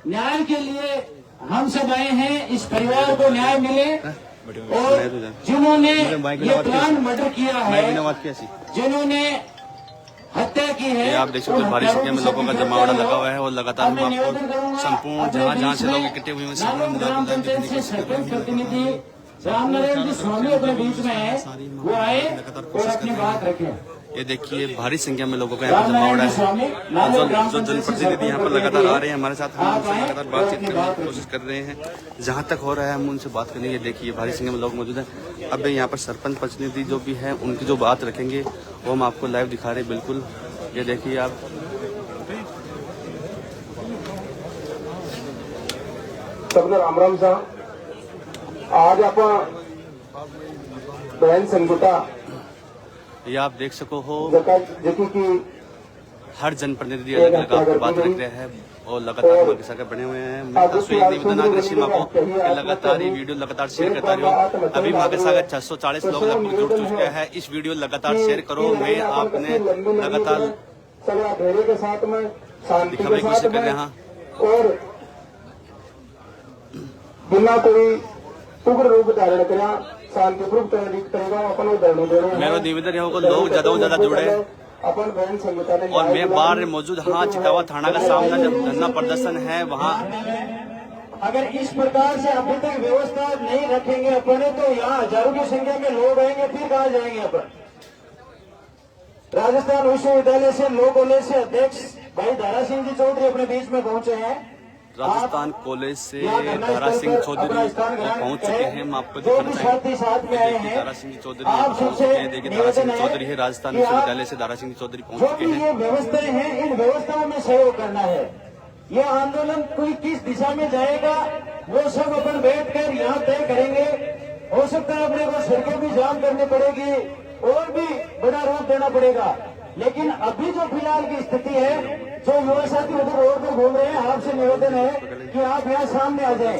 न्याय के लिए हम सब आए हैं, इस परिवार को न्याय मिले और जिन्होंने ये प्लान मर्डर किया है, जिन्होंने हत्या की है, ये आप देख सकते हो भारी संख्या में लोगों का जमावड़ा लगा हुआ है और लगातार हम आपको संपूर्ण जहाँ से लोग इकट्ठे हुए हैं ग्राम पंचायत से सरपंच प्रतिनिधि राम नारायण जी स्वामी अपने बीच में है, वो आए और अपनी बात रखें। ये देखिए भारी संख्या में लोगों का यहाँ पर जमावड़ा है। जो जनप्रतिनिधि यहाँ पर लगातार आ रहे हैं हमारे साथ, हम उनसे लगातार बातचीत करने की कोशिश कर रहे हैं। जहाँ तक हो रहा है हम उनसे बात करेंगे। देखिए भारी संख्या में लोग मौजूद हैं। अब यहाँ पर सरपंच प्रतिनिधि जो भी है उनकी जो बात रखेंगे वो हम आपको लाइव दिखा रहे हैं। बिल्कुल ये देखिए आप, सबने राम राम सा। आज आप बहन संगीता ये आप देख सको हो जकी की हर जनप्रतिनिधि अलग अलग आपकी बात रख रहे हैं और लगातार माँ के साथ बने हुए हैं। मैं तस्वीर निवेदन आग्रही माँ को कि लगातार ये वीडियो लगातार शेयर करता रहो। अभी माँ के साथ 640 लोग लगभग जुड़ चुके हैं। इस वीडियो लगातार शेयर करो। मैं आपने लगातार घेरे के साथ में शांति दिखाने के की कोशिश साथ कर रहे में हैं। और बिना कोई उग्र रूप धारण करा शांतिपूर्वक तरीका अपन धरने दे रहे हैं। मेरा निवेदन है कि लोग ज्यादा से ज्यादा जुड़े अपन बहन संगीता ने और मैं बाहर मौजूद हाँ चितावा थाना का सामना जब धरना प्रदर्शन है वहाँ अगर इस प्रकार से अभी तक व्यवस्था नहीं रखेंगे अपन तो यहाँ हजारों की संख्या में लोग आएंगे, फिर कहाँ जाएंगे अपन। राजस्थान विश्वविद्यालय से लॉ कॉलेज से अध्यक्ष भाई दारा सिंह जी चौधरी अपने बीच में पहुंचे हैं। राजस्थान कॉलेज से दारा सिंह चौधरी पहुंच चुके हैं। हम आपको दिखाना चाहेंगे दारा सिंह चौधरी पहुंच चुके हैं। देखिए दारा सिंह चौधरी है राजस्थान विश्वविद्यालय से दारा सिंह चौधरी पहुंच चुके हैं। ये व्यवस्थाएं हैं, इन व्यवस्थाओं में सहयोग करना है। ये आंदोलन कोई किस दिशा में जाएगा वो सब अपन बैठकर यहाँ तय करेंगे। हो सकता है अपने को सड़कें भी जाम करनी पड़ेगी और भी बड़ा रूप देना पड़ेगा, लेकिन अभी जो फिलहाल की स्थिति है, जो युवा साथी उधर रोड पर घूम रहे हैं, आपसे निवेदन है कि आप यहाँ सामने आ जाएं।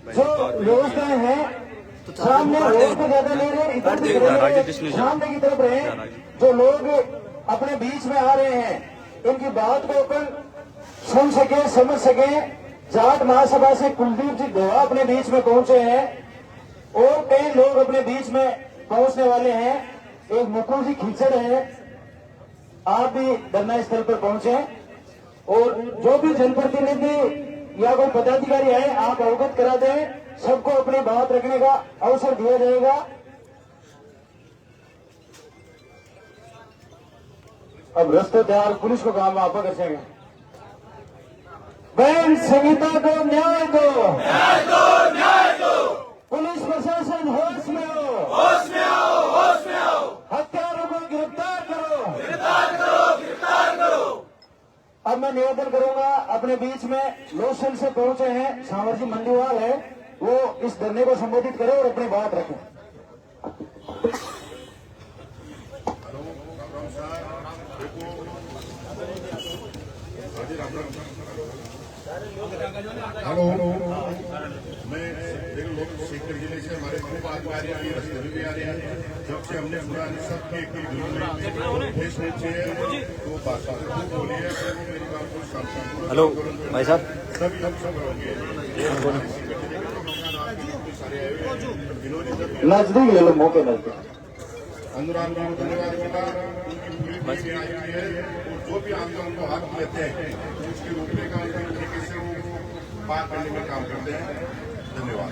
जो व्यवस्थाएं हैं सामने रोड पर ज्यादा ले रहे, इधर भी सामने की तरफ रहे। जो लोग अपने बीच में आ रहे हैं इनकी बात को अपन सुन सके, समझ सके। जाट महासभा से कुलदीप जी गोवा अपने बीच में पहुंचे हैं और कई लोग अपने बीच में पहुंचने वाले हैं। एक मुकुल जी खींचड़ है, आप भी धरना स्थल पर पहुंचे और जो भी जनप्रतिनिधि या कोई पदाधिकारी आए आप अवगत करा दें। सबको अपनी बात रखने का अवसर दिया जाएगा। अब रास्ते तैयार, पुलिस को काम आप कर सकें। बहन संगीता को न्याय दो, न्याय दो, न्याय दो। पुलिस प्रशासन होश में हो, होश में आओ, होश में आओ। हत्यारों को गिरफ्तार करो, गिरफ्तार करो, गिरफ्तार करो। अब मैं निवेदन करूंगा, अपने बीच में लोसल से पहुंचे हैं सांवर जी मंडीवाल है, वो इस धरने को संबोधित करें और अपनी बात रखें। हेलो, मैं एक लोग सीकर जिले से हमारे खूब आदमी आ रहे हैं, रस्ते में भी आ रहे हैं। जब से हमने सुना सबके फेसबुक से तो बात खूब बोली है, तो मेरी बात को शांत। हेलो भाई साहब, सभी हम सब होंगे नजदीक ले लो, मौके नजदीक। अनुराग जी को धन्यवाद होगा, उनकी पूरी टीम आई हुई है और जो भी आंदोलन को हाथ लेते हैं उसके रोकने का तरीके से वो बात करने में काम करते हैं। धन्यवाद,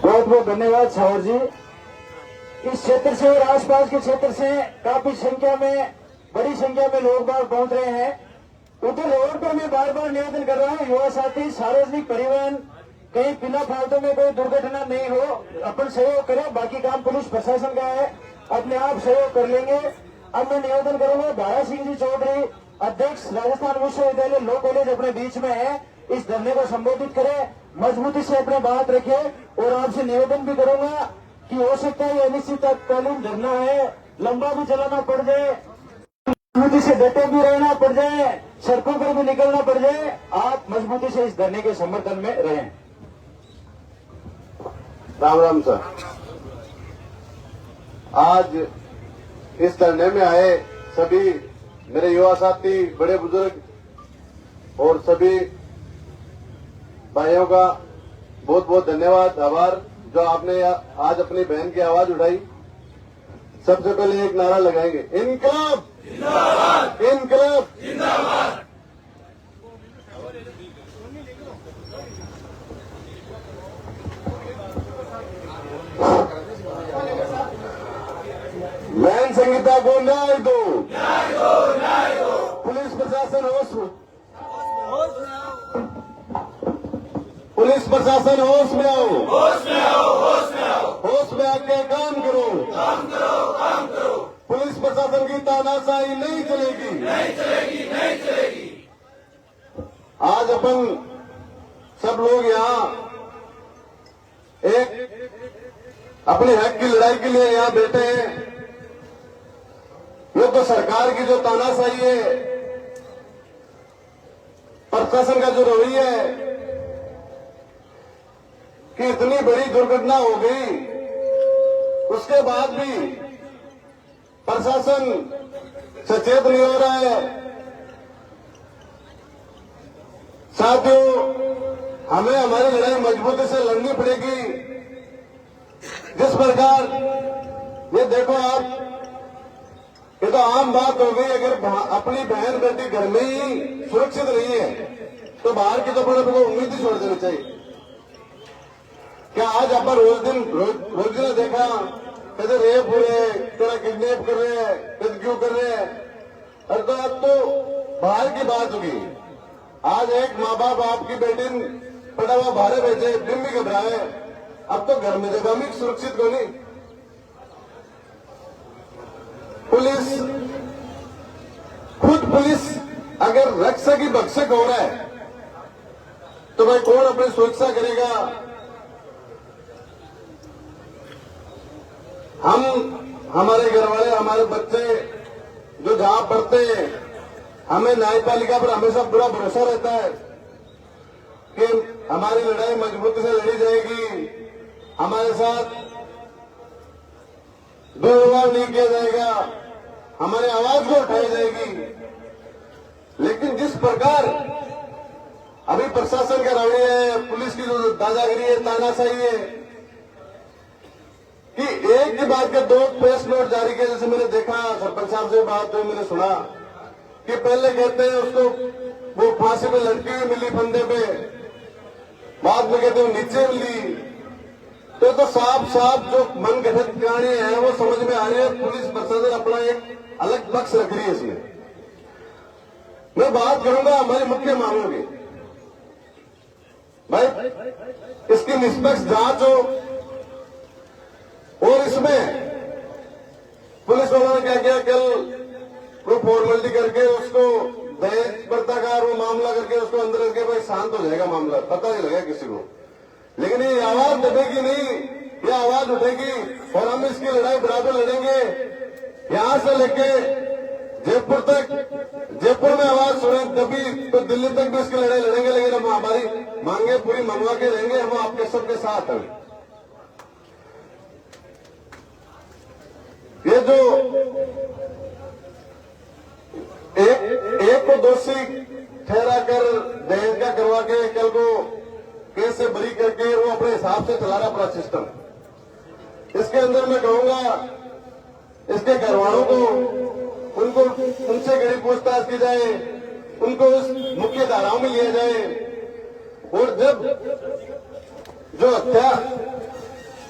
बहुत बहुत धन्यवाद सावर जी। इस क्षेत्र से और आसपास के क्षेत्र से काफी संख्या में, बड़ी संख्या में लोग बाग पहुंच रहे हैं। उधर रोड पर मैं बार बार निवेदन कर रहा हूं, युवा साथी सार्वजनिक परिवहन कहीं बिना फालतू में कोई दुर्घटना नहीं हो, अपन सहयोग करें। बाकी काम पुलिस प्रशासन का है, अपने आप सहयोग कर लेंगे। अब मैं निवेदन करूंगा दारा सिंह जी चौधरी, अध्यक्ष राजस्थान विश्वविद्यालय लॉ कॉलेज अपने बीच में है, इस धरने को संबोधित करें, मजबूती से अपने बात रखे। और आपसे निवेदन भी करूंगा कि हो सकता है ये अनिश्चितकालीन धरना है, लंबा भी चलाना पड़ जाए, मजबूती से डटे भी रहना पड़ जाए, सड़कों पर भी निकलना पड़ जाए, आप मजबूती से इस धरने के समर्थन में रहें। राम राम सर। आज इस धरने में आए सभी मेरे युवा साथी, बड़े बुजुर्ग और सभी भाइयों का बहुत बहुत धन्यवाद, आभार, जो आपने आज अपनी बहन की आवाज उठाई। सबसे पहले एक नारा लगाएंगे, इनकलाब जिंदाबाद, इनकलाब जिंदाबाद। बहन संगीता को न्याय दो, न्याय दो, न्याय दो। पुलिस प्रशासन होश में, पुलिस प्रशासन होश में आओ, होश में आओ, होश में आओ, होश में आके काम करो, काम करो, काम करो। पुलिस प्रशासन की तानाशाही नहीं चलेगी, नहीं चलेगी, नहीं चलेगी। आज अपन सब लोग यहाँ एक अपने हक की लड़ाई के लिए यहाँ बैठे हैं। ये तो सरकार की जो तानाशाही है, प्रशासन का जो रवैया है कि इतनी बड़ी दुर्घटना हो गई, उसके बाद भी प्रशासन सचेत नहीं हो रहा है। साथियों, हमें हमारी लड़ाई मजबूती से लड़नी पड़ेगी। जिस प्रकार ये देखो आप, ये तो आम बात हो गई, अगर अपनी बहन बेटी घर में ही सुरक्षित नहीं है तो बाहर की तो बड़े को उम्मीद ही छोड़ देनी चाहिए। क्या आज अपन रोज ने देखा कहते रेप हो रहे, तेरा किडनैप कर रहे हैं, कहते क्यों कर रहे हैं? अरे तो अब तो बाहर की बात होगी। आज एक माँ बाप आपकी बेटी पड़ा हुआ बाहर भेजे, दिन भी घबराए, अब तो घर में जगह में सुरक्षित को नहीं। पुलिस खुद पुलिस अगर रक्षक ही भक्षक हो रहा है तो भाई कौन अपनी सुरक्षा करेगा? हम, हमारे घर वाले, हमारे बच्चे जो जहां पढ़ते हैं, हमें न्यायपालिका पर हमेशा पूरा भरोसा रहता है कि हमारी लड़ाई मजबूती से लड़ी जाएगी, हमारे साथ दुर्व्यवहार नहीं किया जाएगा, हमारी आवाज को उठाई जाएगी। लेकिन जिस प्रकार अभी प्रशासन का रवैया है, पुलिस की जो दादागिरी है, तानाशाही है कि एक के बाद के दो प्रेस नोट जारी किए। जैसे मैंने देखा, सरपंच साहब से बात हुई, मैंने सुना कि पहले कहते हैं उसको वो फांसी पे लटकी हुई मिली फंदे पे, बाद में कहते हैं नीचे मिली। तो साफ साफ जो मन गठित कहानी है वो समझ में आ रही है। पुलिस प्रशासन अपना एक अलग पक्ष रख रही है इसमें। मैं बात करूंगा हमारी मुख्य मांगों की, भाई इसकी निष्पक्ष जांच हो। और इसमें पुलिस वालों ने क्या किया, कल वो फॉर्मेलिटी करके उसको दहेज प्रथा का वो मामला करके उसको अंदर करके भाई शांत हो जाएगा मामला, पता नहीं लगेगा किसी को। लेकिन ये आवाज दबेगी नहीं, ये आवाज उठेगी और हम इसकी लड़ाई बराबर लड़ेंगे। यहां से लेके जयपुर तक, जयपुर में आवाज सुने तभी तो दिल्ली तक भी इसकी लड़ाई लड़ेंगे। लेकिन हम हमारी मांगे पूरी मंगवा के रहेंगे, हम आपके सबके साथ हैं। ये जो एक को दोषी ठहरा कर दहेज का करवा के कल को केस से बरी करके वो अपने हिसाब से चला रहा पूरा सिस्टम। इसके अंदर मैं कहूंगा इसके घर वालों को, उनको उनसे गड़ी पूछताछ की जाए, उनको उस मुख्य धाराओं में लिया जाए। और जब जो हत्या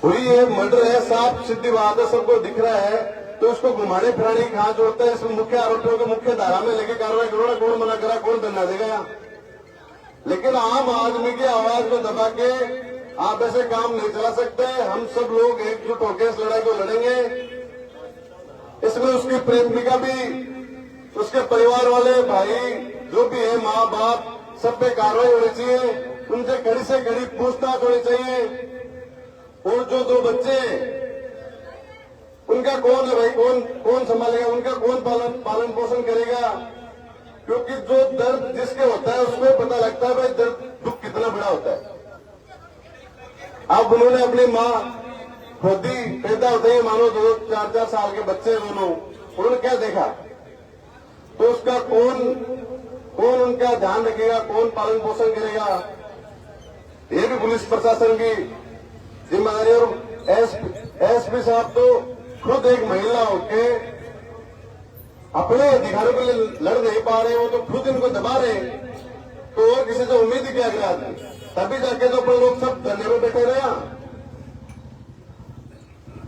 हुई है, मर्डर है, साफ सीधी बात है, सबको दिख रहा है, तो उसको घुमाने फिराने की कहां जोड़ता है? इसमें मुख्य आरोपियों को मुख्य धारा में लेके कार्रवाई करो ना। कौन मना करा, कौन धरना देगा यहाँ? लेकिन आम आदमी की आवाज को दबा के आप ऐसे काम नहीं चला सकते। हम सब लोग एकजुट होकर इस लड़ाई को लड़ेंगे। इसमें उसकी प्रेमिका भी, उसके परिवार वाले भाई जो भी है, माँ बाप, सब पे कार्रवाई होनी चाहिए। उनसे कड़ी से कड़ी पूछताछ होनी चाहिए। और जो 2 बच्चे, उनका कौन है भाई, कौन संभालेगा, उनका कौन पालन पोषण करेगा? क्योंकि जो दर्द जिसके होता है उसको पता लगता है भाई दर्द, दुख कितना बड़ा होता है। अब उन्होंने अपनी माँ खुद ही पैदा होते ही, मानो 2-4 साल के बच्चे दोनों, उन्होंने क्या देखा? तो उसका कौन उनका ध्यान रखेगा, कौन पालन पोषण करेगा? ये भी पुलिस प्रशासन की जिम्मेदारी। और एसपी साहब तो खुद एक महिला होके अपने अधिकारों के लिए लड़ नहीं पा रहे हो, तो खुद इनको दबा रहे, तो और किसी से उम्मीद ही क्या करा आदमी? तभी जाके तो अपन लोग सब धरने में बैठे रहे।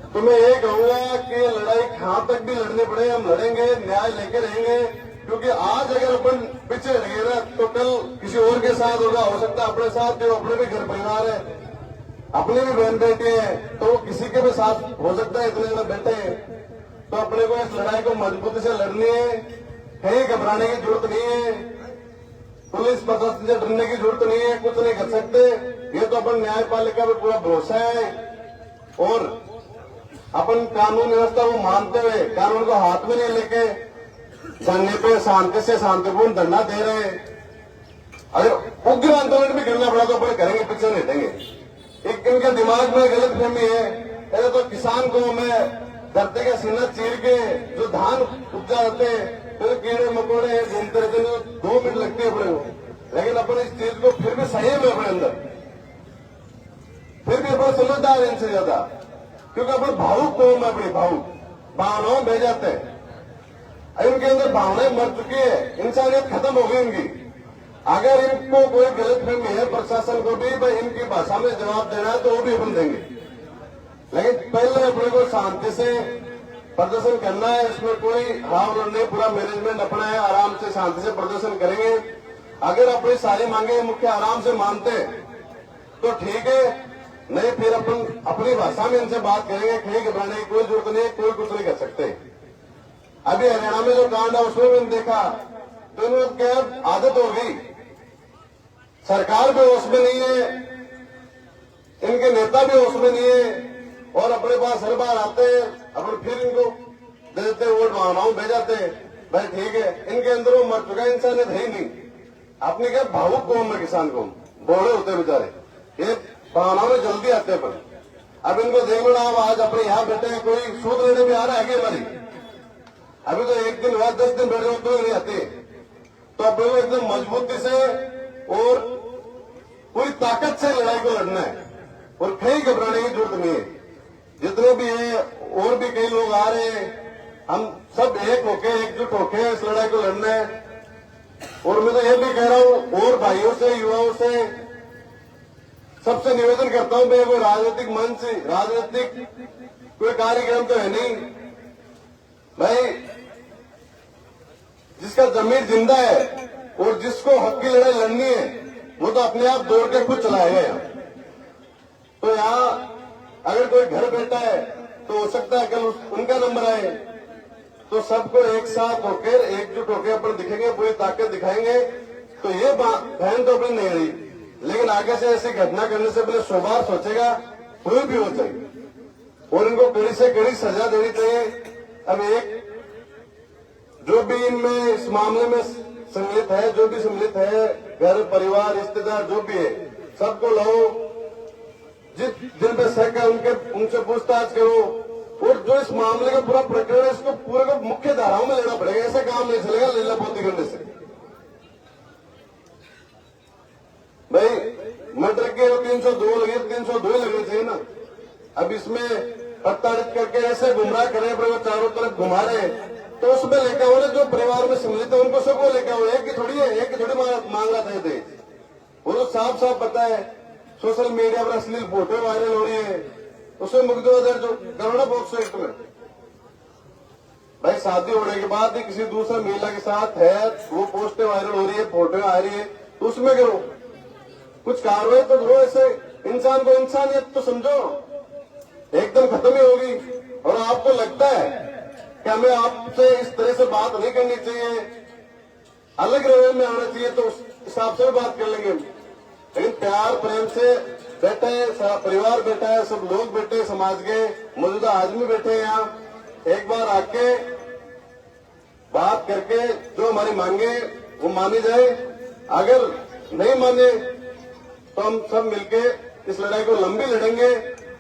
तो मैं ये कहूंगा कि लड़ाई कहां तक भी लड़नी पड़े, हम लड़ेंगे, न्याय लेके रहेंगे। क्योंकि आज अगर अपन पीछे रहे ना, तो कल किसी और के साथ होगा, हो सकता है अपने साथ, जो अपने भी घर परिवार है, अपने भी बहन बेटे हैं, तो किसी के भी साथ हो सकता है, इतने में बैठे हैं। तो अपने को इस लड़ाई को मजबूती से लड़नी है, कहीं घबराने की जरूरत नहीं है, पुलिस प्रशासन से डरने की जरूरत नहीं है, कुछ नहीं कर सकते। ये तो अपन न्यायपालिका पे पूरा भरोसा है और अपन कानून व्यवस्था को मानते हुए, कानून को हाथ में नहीं लेके धरने पे शांति से शांतिपूर्ण धरना दे रहे हैं। अगर उग्र आंदोलन भी करना पड़ा तो अपन करेंगे, पीछे नहीं हटेंगे। एक इनके दिमाग में गलत फहमी है, पहले तो किसान को मैं धरती का सीना चीर के जो धान उपजा रहते हैं, फिर कीड़े मकोड़े घूमते रहते हैं, 2 मिनट लगती है अपने को। लेकिन अपन इस चीज को फिर भी संयम है अपने अंदर, फिर भी अपन समझदार है इनसे ज्यादा, क्योंकि अपन भावुक कौम है, अपनी भावनाओं बह जाते हैं। इनके अंदर भावनाएं मर चुकी है, इंसानियत खत्म हो गई इनकी। अगर इनको कोई गलत फहमी है, प्रशासन को भी भाई इनकी भाषा में जवाब देना है तो वो भी अपन देंगे। लेकिन पहले अपने को शांति से प्रदर्शन करना है, इसमें कोई हाव नहीं, पूरा मैनेजमेंट अपना है, आराम से शांति से प्रदर्शन करेंगे। अगर अपनी सारी मांगे मुख्य आराम से मानते तो ठीक है, नहीं फिर अपन अपनी भाषा में इनसे बात करेंगे। कहीं घबराने की कोई जरूरत नहीं, कोई कुछ नहीं कर सकते। अभी हरियाणा में जो कांड है उसमें मैंने देखा, तो इन्होंने क्या आदत हो गई, सरकार भी होश में नहीं है, इनके नेता भी होश में नहीं है, और अपने पास हर बार आते हैं, अपन फिर इनको दे देते हैं, वोट भावनाओं भेज जाते हैं। भाई ठीक है, इनके अंदर वो मर चुका इंसानियत है ही नहीं। अपने क्या भावुक कौम है, किसान कौम, बोले होते बेचारे, ये भावनाओं में जल्दी आते हैं। पर अब इनको देख लो ना, अब आज अपने यहाँ बैठे हैं, कोई सूद लेने में आ रहा है कि हमारी, अभी तो 1 दिन हुआ, 10 दिन बैठे हो तो नहीं आते। तो अब एकदम मजबूती से और पूरी ताकत से लड़ाई को लड़ना है, और कहीं घबराने की जरूरत नहीं है। जितने भी हैं और भी कई लोग आ रहे हैं, हम सब एक होके, एकजुट होके इस लड़ाई को लड़ना है। और मैं तो ये भी कह रहा हूं और भाइयों से, युवाओं से, सबसे निवेदन करता हूं, मैं कोई राजनीतिक मंच, राजनीतिक कोई कार्यक्रम तो है नहीं भाई। जिसका जमीर जिंदा है और जिसको हक की लड़ाई लड़नी है, वो तो अपने आप दौड़ के खुद चलाएगा यहाँ। तो यहाँ अगर कोई घर बैठा है तो हो सकता है कल उनका नंबर आए, तो सबको एक साथ होकर, एकजुट होकर अपन दिखेंगे, पूरी ताकत दिखाएंगे। तो ये बहन तो अपनी नहीं रही, लेकिन आगे से ऐसी घटना करने से पहले 100 बार सोचेगा, कोई भी हो चाहिए, और इनको कड़ी से कड़ी सजा देनी चाहिए। अब एक जो भी इनमें इस मामले में सम्मिलित है, जो भी सम्मिलित है, घर परिवार रिश्तेदार जो भी है, सबको लाओ, जिन पे शक है उनसे पूछताछ करो, और जो इस मामले का पूरा प्रकरण है, इसको पूरे को मुख्य धाराओं में लेना पड़ेगा। ऐसा काम नहीं चलेगा लीलापोती करने से। भाई मर्डर के 302 लगे, 302 लगने चाहिए ना। अब इसमें प्रताड़ित करके ऐसे गुमराह करे, वो चारों तरफ घुमा रहे, तो उसमें लेकर आओ ना, जो परिवार में सम्मिलित है उनको सबको लेकर आओ। एक की थोड़ी है, एक की थोड़ी मांग रहा था थे, वो तो साफ साफ पता है। सोशल मीडिया पर अश्लील फोटो वायरल हो रही है, उसमें मुकदमा दर्ज करो पॉक्सो एक्ट में। भाई शादी होने के बाद भी किसी दूसरे महिला के साथ है, वो पोस्टें वायरल हो रही है, फोटो आ रही है, तो उसमें करो कुछ कार्रवाई तो करो। ऐसे इंसान को इंसानियत तो समझो, एकदम खत्म ही होगी। और आपको लगता है कि हमें आपसे इस तरह से बात नहीं करनी चाहिए, अलग रवैये में आना चाहिए, तो उस हिसाब से भी बात कर लेंगे। लेकिन प्यार प्रेम से बैठे हैं, सारा परिवार बैठा है, सब लोग बैठे हैं, समाज के मौजूदा आदमी बैठे हैं यहाँ, एक बार आके बात करके जो हमारी मांगे वो मानी जाए। अगर नहीं माने तो हम सब मिलके इस लड़ाई को लंबी लड़ेंगे,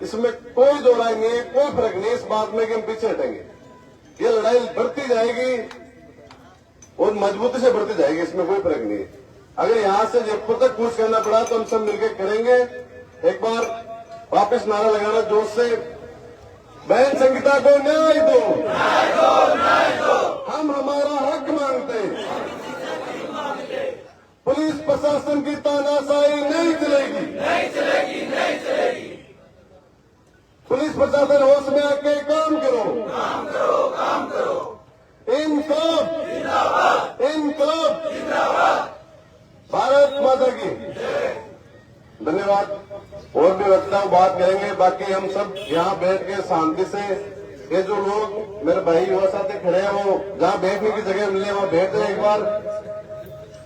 इसमें कोई दो राय नहीं है, कोई फर्क नहीं इस बात में कि हम पीछे हटेंगे। ये लड़ाई बढ़ती जाएगी और मजबूती से बढ़ती जाएगी, इसमें कोई फर्क नहीं है। अगर यहां से जयपुर तक कूच करना पड़ा तो हम सब मिलकर करेंगे। एक बार वापस नारा लगाना जोश से, बहन संगीता को न्याय दो, हम हमारा हक मांगते, पुलिस प्रशासन की तानाशाही नहीं चलेगी, पुलिस प्रशासन होश में आके काम करो, इनकलाब, भारत माता की। धन्यवाद। और भी वक्ता बात करेंगे, बाकी हम सब यहाँ बैठ के शांति से, ये जो लोग मेरे भाई युवा साथी खड़े हैं वो जहाँ बैठने की जगह मिले वहाँ बैठ जाए एक बार।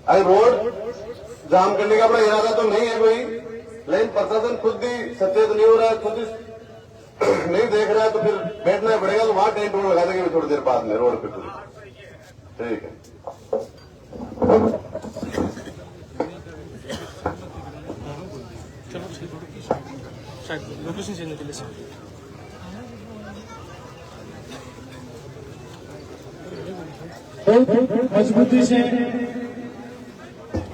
अरे रोड जाम करने का बड़ा इरादा तो नहीं है कोई, लेकिन प्रशासन खुद ही सचेत नहीं हो रहा है, खुद ही नहीं देख रहा है, तो फिर बैठना पड़ेगा। तो वहां टेंट रोड लगा देंगे थोड़ी देर बाद में रोड पे। ठीक है। मजबूती से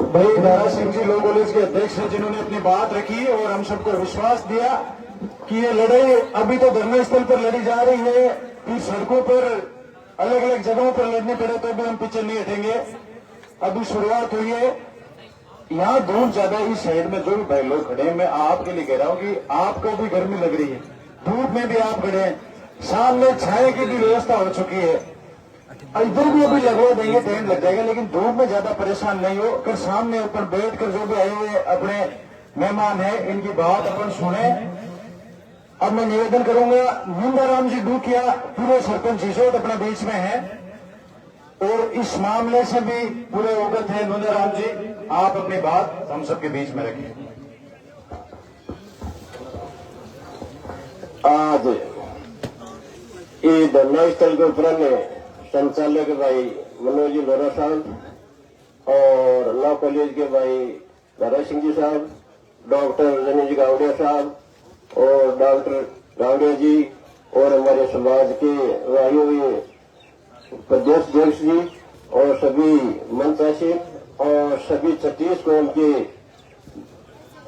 भाई दारा सिंह जी लोक कॉलेज के अध्यक्ष हैं, जिन्होंने अपनी बात रखी और हम सबको विश्वास दिया कि ये लड़ाई अभी तो धरना स्थल पर लड़ी जा रही है, फिर सड़कों पर अलग अलग जगहों पर लड़ने पड़े तो भी हम पीछे नहीं हटेंगे। अभी शुरुआत हुई है। यहाँ धूप ज्यादा है, इस साइड में जो भी भाई लोग खड़े हैं, मैं आपके लिए कह रहा हूँ कि आपको भी गर्मी लग रही है, धूप में भी आप खड़े हैं, सामने छाए की भी व्यवस्था हो चुकी है, इधर भी अभी लगवा देंगे, टेंट लग जाएगा, लेकिन धूप में ज्यादा परेशान नहीं हो कर सामने ऊपर बैठ कर जो भी आए हुए अपने मेहमान हैं इनकी बात अपन सुने। अब मैं निवेदन करूंगा, मुंदाराम जी डूकिया पूरे सरपंच सिसोद अपने बीच में है और इस मामले से भी पूरे अवगत है। मुंदाराम जी, आप अपनी बात हम सबके बीच में रखें। आज ये धरना स्थल के उपरांत संचालक भाई मनोज जी लोरा साहब और लॉ कॉलेज के भाई दारा सिंह जी साहब, डॉक्टर रजनीश गावड़िया साहब और डॉक्टर गावड़िया जी और हमारे समाज के भाइयों प्रदेश अध्यक्ष जी और सभी मंचासीन और सभी 36 कौम के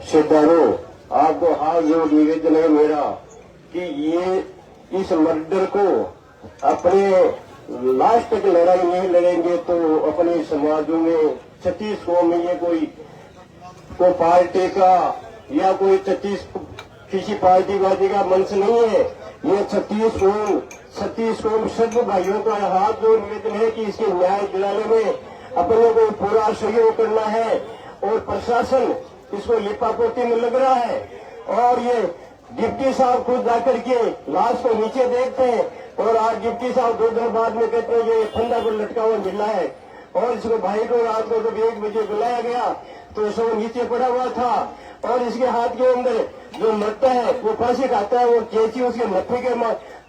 श्रद्धालु, आपको हाथ जोड़ निवेदन है मेरा कि ये इस मर्डर को अपने लास्ट तक लड़ाई नहीं लड़ेंगे तो अपने समाजों में 36 कौम में ये कोई पार्टी का या कोई 36 किसी पार्टीवादी का मंच नहीं है। ये 36 कौम सब भाइयों का हाथ जोड़ निवेदन है कि इसके न्याय दिलाने में अपने को पूरा सहयोग करना है और प्रशासन इसको लिपापोती में लग रहा है और ये डिप्टी साहब खुद जाकर के लाश को नीचे देखते हैं और आज डिप्टी साहब 2 दिन बाद में कहते हैं ये फंदा पर लटका हुआ मिला है और इसको भाई को रात को जब 1 बजे बुलाया गया तो सब नीचे पड़ा हुआ था और इसके हाथ के अंदर जो मरता है वो फांसी खाता है, वो कैंची उसके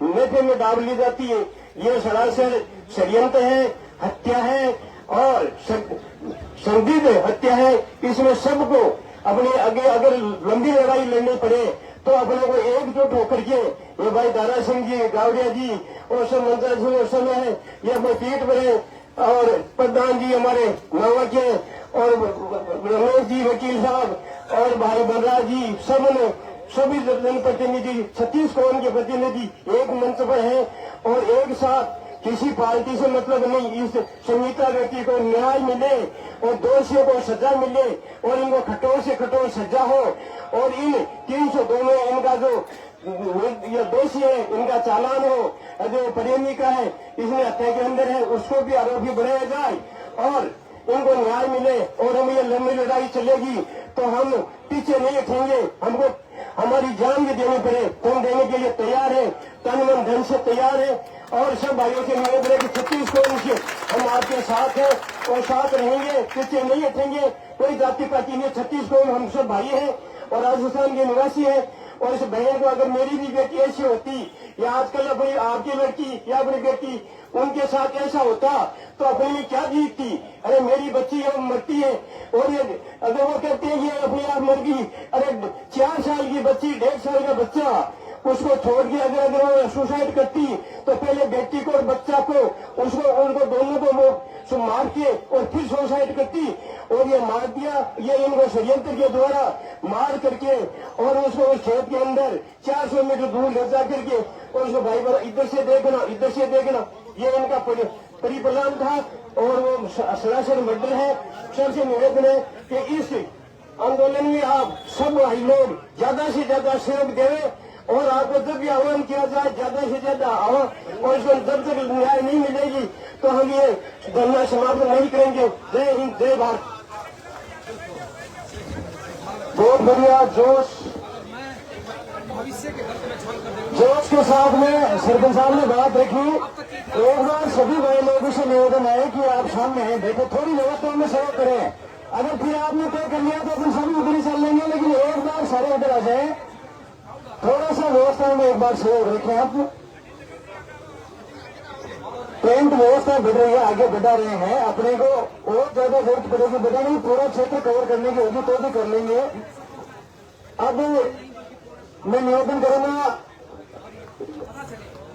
नफे में डाल ली जाती है। ये सरासर षड्यंत्र है, हत्या है और संदिग्ध हत्या है। इसमें सबको अपने आगे अगर लंबी लड़ाई लड़नी पड़े तो अपने को एकजुट होकर के ये भाई दारा सिंह जी, गावड़िया जी और सब मंत्री जी और सब है ये अपने पीठ पर है और प्रधान जी हमारे नवा के और रमेश जी वकील साहब और भाई बलराज जी, सब ने सभी जनप्रतिनिधि 36 कौम के प्रतिनिधि एक मंच पर है और एक साथ किसी पार्टी से मतलब नहीं, इस संगीता व्यक्ति को न्याय मिले और दोषियों को सजा मिले और इनको कठोर से कठोर सजा हो और इन 302 में इनका जो ये दोषी है इनका चालान हो। जो प्रेमिका है इसने हत्या के अंदर है उसको भी आरोपी बनाया जाए और इनको न्याय मिले और हम ये लंबी लड़ाई चलेगी तो हम पीछे नहीं हटेंगे। हमको हमारी जान भी देनी पड़े, हम देने के लिए तैयार है, तन मन धन से तैयार है। और सब भाइयों से निवेदन है कि 36 करोड़ से हम आपके साथ हैं और साथ रहेंगे, पीछे नहीं हटेंगे। कोई जाति पाति नहीं, 36 करोड़ हम सब भाई हैं और राजस्थान के निवासी हैं। और इस भैया को अगर मेरी भी बेटी ऐसी होती या आजकल अपनी आपकी लड़की या अपनी बेटी उनके साथ ऐसा होता तो अपने में क्या जीतती। अरे मेरी बच्ची है वो मरती है और ये अगर वो कहते हैं कि अपने आप मर गई, अरे 4 साल की बच्ची 1.5 साल का बच्चा उसको छोड़ के अगर वो सुसाइड करती तो पहले बेटी को और बच्चा को उसको उनको दोनों को वो मार के और फिर सुसाइड करती। और ये मार दिया, ये इनको षड्यंत्र के द्वारा मार करके और उसको उस खेत के अंदर 400 मीटर दूर ले जा करके और उसको भाई बड़ा इधर से देखना इधर से देखना, ये इनका परिप्लान था। और वो सरासर मर्डर है। सबसे निवेदन है कि इस आंदोलन में आप सब भाई लोग ज्यादा से ज्यादा सहयोग देवे और आपको जब भी आह्वान किया जाए ज्यादा से ज्यादा आओ और इसको जब तक न्याय नहीं मिलेगी तो हम ये धरना समाप्त नहीं करेंगे। जय हिंद, जय भारत। बहुत बढ़िया जोश के साथ में सरपंच साहब ने बात रखी। एक बार सभी भाई लोगों से निवेदन है कि आप सामने हैं, देखो थोड़ी व्यवस्था में सहयोग करें। अगर फिर आपने तय कर लिया तो अपन सभी उधर ही चल लेंगे, लेकिन एक बार सारे उधर आ जाए, थोड़ा सा व्यवस्था में एक बार सहयोग रखें। आप टेंट व्यवस्था बढ़ रही है, आगे बढ़ा रहे हैं, अपने को और ज्यादा जरूरत पड़ेगी बढ़ाने, पूरा क्षेत्र कवर करने की होगी तो भी कर लेंगे। अब मैं निवेदन करूंगा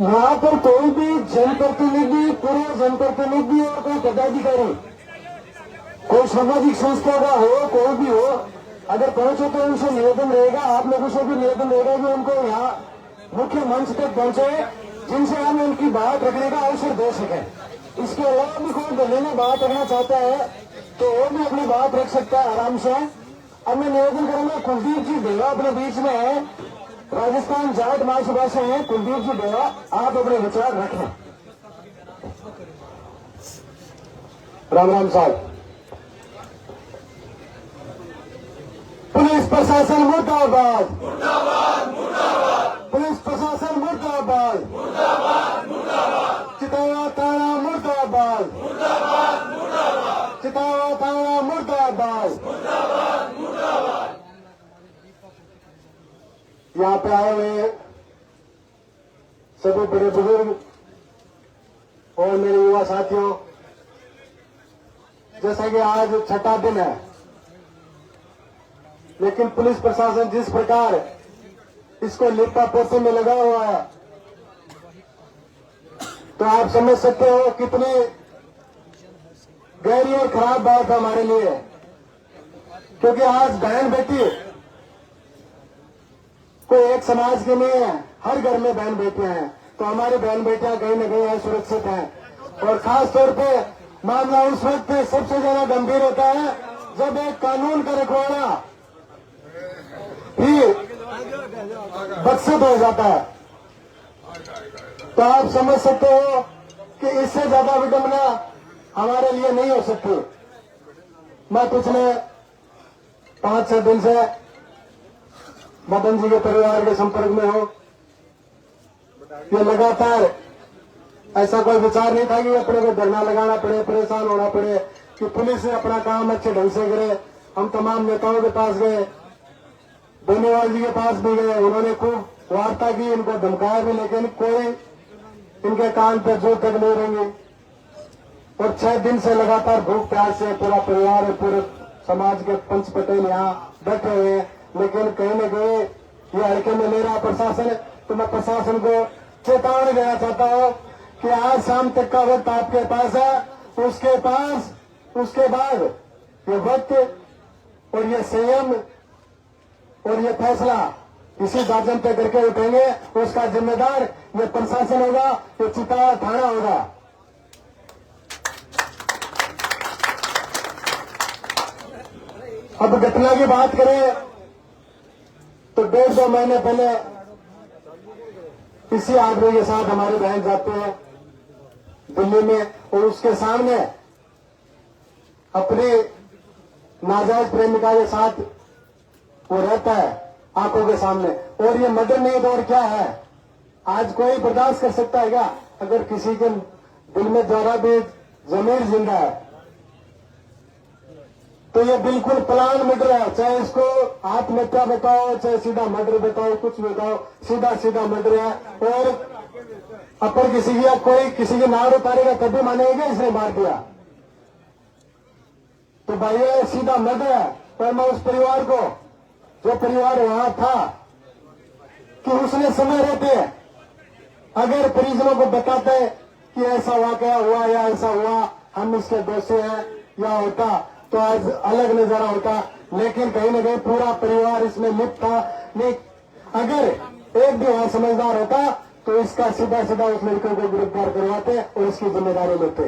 यहाँ पर कोई भी जनप्रतिनिधि, पूर्व जनप्रतिनिधि और कोई पदाधिकारी, कोई सामाजिक संस्था का हो, कोई भी हो, अगर पहुंचे तो उनसे निवेदन रहेगा, आप लोगों से भी निवेदन रहेगा कि उनको यहाँ मुख्य मंच तक पहुंचे जिनसे हम उनकी बात रखने का अवसर दे सकें। इसके अलावा भी कोई दिल्ली में बात रखना चाहता है तो वो भी अपनी बात रख सकता है आराम से। अब मैं निवेदन करूंगा, कुलदीप जी देवा अपने बीच में है, राजस्थान जाट महासभा से हैं। कुलदीप जी देवा, आप अपने विचार रखें। राम राम साहब। पुलिस प्रशासन मुर्दाबाद, पुलिस प्रशासन मुर्दाबाद, चितावा थाना मुर्दाबाद, चितावा थाना मुर्दाबाद। यहाँ पे आए हुए सभी बड़े बुजुर्ग और मेरे युवा साथियों, जैसा कि आज 6ठा दिन है, लेकिन पुलिस प्रशासन जिस प्रकार इसको लिपा पोते में लगा हुआ है तो आप समझ सकते हो कितनी गहरी और खराब बात है हमारे लिए। क्योंकि आज बहन बेटी कोई एक समाज के नहीं है, हर घर में बहन बेटियां हैं, तो हमारी बहन बेटियां कहीं न कहीं असुरक्षित हैं। और खास तौर पे मामला उस वक्त सबसे ज्यादा गंभीर होता है जब एक कानून का रखवाला ही बदसूरत हो जाता है। तो आप समझ सकते हो कि इससे ज्यादा विडंबना हमारे लिए नहीं हो सकती। मैं पिछले 5-6 दिन से मदन जी के परिवार के संपर्क में हूं। ये लगातार ऐसा कोई विचार नहीं था कि अपने को धरना लगाना पड़े, परेशान होना पड़े, कि पुलिस अपना काम अच्छे ढंग से करे। हम तमाम नेताओं के पास गए, बेनीवाल जी के पास भी गए, उन्होंने खूब वार्ता की, इनको धमकाया भी, लेकिन कोई इनके कान पे जोर तक नहीं रहेंगे। और 6 दिन से लगातार भूख प्यास से पूरा परिवार और पूरे समाज के पंच पटेल यहाँ बैठे हुए हैं, लेकिन कहीं न कहीं ये हल्के में ले रहा प्रशासन। तो मैं प्रशासन को चेतावनी देना चाहता हूँ कि आज शाम तक का वक्त आपके पास है, उसके बाद ये वक्त और ये संयम और ये फैसला इसी दाजन पे करके उठेंगे। उसका जिम्मेदार ये प्रशासन होगा, ये चितावा थाना होगा। अब घटना की बात करें तो 1.5-2 महीने पहले इसी आदमी के साथ हमारी बहन जाते हैं दिल्ली में, और उसके सामने अपनी नाजायज प्रेमिका के साथ वो रहता है। आंखों के सामने। और ये मर्डर नहीं तो और क्या है? आज कोई बर्दाश्त कर सकता है क्या? अगर किसी के दिल में जरा भी जमीर जिंदा है तो ये बिल्कुल प्लान मर्डर है। चाहे इसको आत्महत्या बताओ, चाहे सीधा मर्डर बताओ, कुछ बताओ, सीधा सीधा मर्डर है। और अपर किसी की या कोई किसी की नाड़ उतारेगा तभी मानेगा इसने मार दिया। तो भाई ये सीधा मर्डर है। पर मैं उस परिवार को, जो परिवार वहां था, कि उसने समय रहते अगर परिजनों को बताते कि ऐसा वाकया हुआ या ऐसा हुआ, हम इसके दोषी हैं या होता तो आज अलग नजारा होता। लेकिन कहीं न कहीं पूरा परिवार इसमें लिप्त था। नहीं, अगर एक भी वहां समझदार होता तो इसका सीधा सीधा उस लड़के को गिरफ्तार करवाते और इसकी जिम्मेदारी लेते।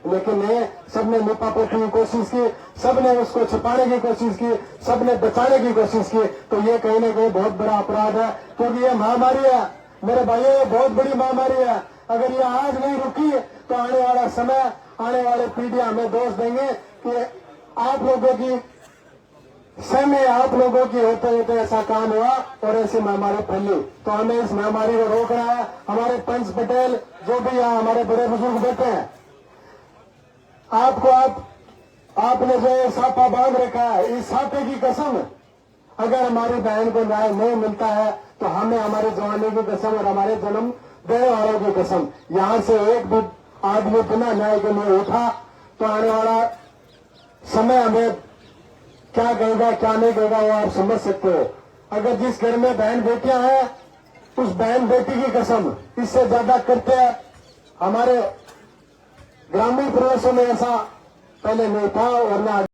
लेकिन नहीं, सबने लिपापोती की कोशिश की, सबने उसको छिपाने की कोशिश की, सबने बचाने की कोशिश की। तो ये कहीं न कहीं बहुत बड़ा अपराध है, क्योंकि ये महामारी है मेरे भाइयों, ये बहुत बड़ी महामारी है। अगर ये आज नहीं रुकी तो आने वाला समय, आने वाले पीढ़ियां हमें दोष देंगे कि आप लोगों की समय, आप लोगों की होते होते ऐसा काम हुआ और ऐसी महामारी फैली। तो हमें इस महामारी को रोकना है। हमारे पंच पटेल जो भी यहाँ हमारे बड़े बुजुर्ग बैठे हैं, आपने जो ये साफा बांध रखा है, इस साफे की कसम, अगर हमारी बहन को न्याय नहीं मिलता है तो हमें हमारे जवानी की कसम और हमारे जन्म देने वालों की कसम, यहाँ से एक भी आदमी बिना न्याय के लिए उठा तो आने वाला समय हमें क्या कहेगा क्या नहीं कहेगा वो आप समझ सकते हो। अगर जिस घर में बहन बेटियां हैं उस बहन बेटी की कसम इससे ज्यादा करते हैं। हमारे ग्रामीण प्रदेशों में ऐसा पहले नहीं था और न